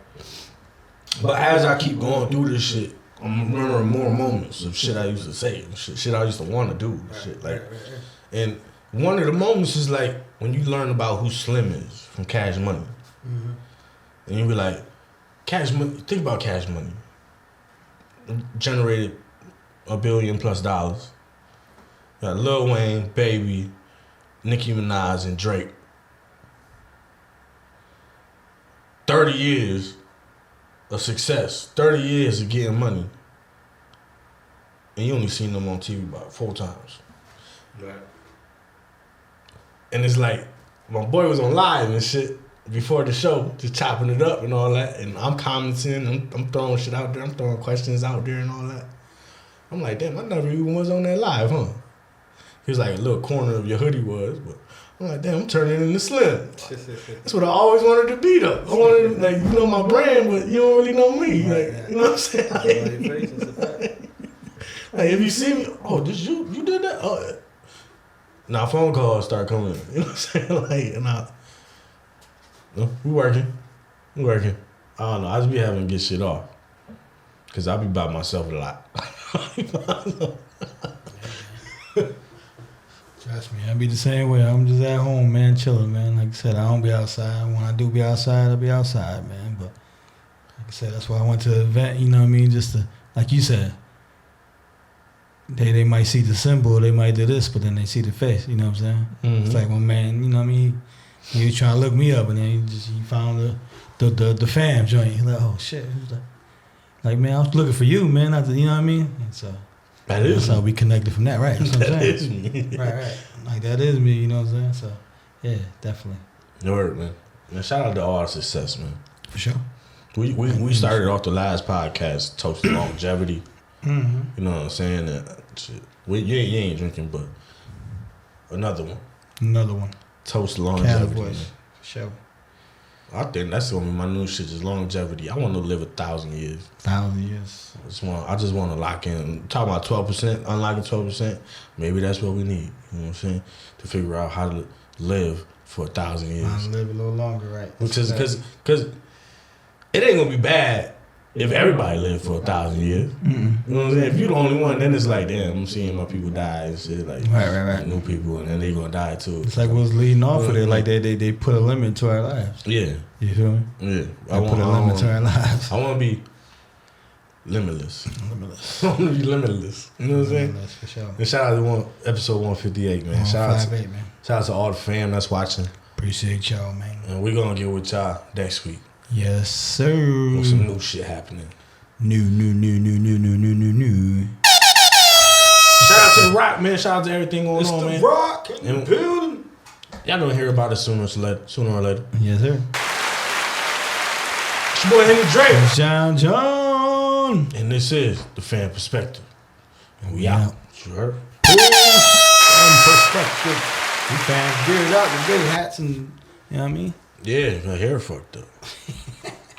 But as I keep going through this shit, I'm remembering more moments of shit I used to say, shit I used to want to do, shit like. And one of the moments is like when you learn about who Slim is from Cash Money, and you be like, Cash Money. Think about Cash Money. Generated $1 billion+. Got Lil Wayne, Baby, Nicki Minaj, and Drake. 30 years of success. 30 years of getting money. And you only seen them on TV about 4 times. Right. And it's like, my boy was on live and shit before the show, just chopping it up and all that. And I'm commenting, I'm throwing shit out there, I'm throwing questions out there and all that. I'm like, damn, I never even was on that live, huh? He was like, a little corner of your hoodie was, but I'm like, damn, I'm turning into Slim. That's what I always wanted to be, though. I wanted to, like, you know my brand, but you don't really know me. Like, you know what I'm saying? Like, if you see me, oh, did you did that? Oh, now phone calls start coming in. You know what I'm saying? Like, we working. I don't know. I just be having to get shit off. Because I be by myself a lot. Trust me, I be the same way. I'm just at home, man, chilling, man. Like I said, I don't be outside. When I do be outside, I'll be outside, man. But like I said, that's why I went to the event, you know what I mean? Just to, like you said, they might see the symbol, they might do this, but then they see the face, you know what I'm saying? Mm-hmm. It's like one man, you know what I mean? He was trying to look me up, and then he found the Pham joint. He's like, oh shit. He was like, man, I was looking for you, man. You know what I mean? And so that's how we connected from that, right? That's what I'm saying. Is me. Right. Like that is me, you know what I'm saying? So yeah, definitely. Word, man. Shout out to all our success, man. For sure. We started off the last podcast toasting longevity. Mm-hmm. You know what I'm saying? Shit. You ain't drinking, but another one. Toast longevity. Voice. For sure. I think that's gonna be my new shit, is longevity. I want to live 1,000 years. 1,000 years. I just want to lock in. Talking about 12%, unlocking 12%. Maybe that's what we need. You know what I'm saying? To figure out how to live for 1,000 years. How to live a little longer, right? Because it ain't gonna be bad if everybody lived for 1,000 years. Mm-hmm. You know what I'm saying? If you the only one, then it's like, damn, I'm seeing my people die and shit. Like, right. New people, and then they gonna die too. It's like what's leading off of it. Like they put a limit to our lives. Yeah. You feel me? Yeah. I put a limit to our lives. I want to be limitless. I want to be limitless. You know what I'm saying? For sure. And shout out to episode 158, man. Shout out to all the fam that's watching. Appreciate y'all, man. And we're gonna get with y'all next week. Yes, sir. With some new shit happening. New. Shout out to The Rock, man. Shout out to everything going on, man. It's The Rock in the building. Y'all gonna hear about it sooner or later. Yes, sir. It's your boy Henry Drake. It's John. And this is The Fan Perspective. And we out. You heard? Perspective. We fans geared up with big hats and, you know what I mean? Yeah, my hair fucked up.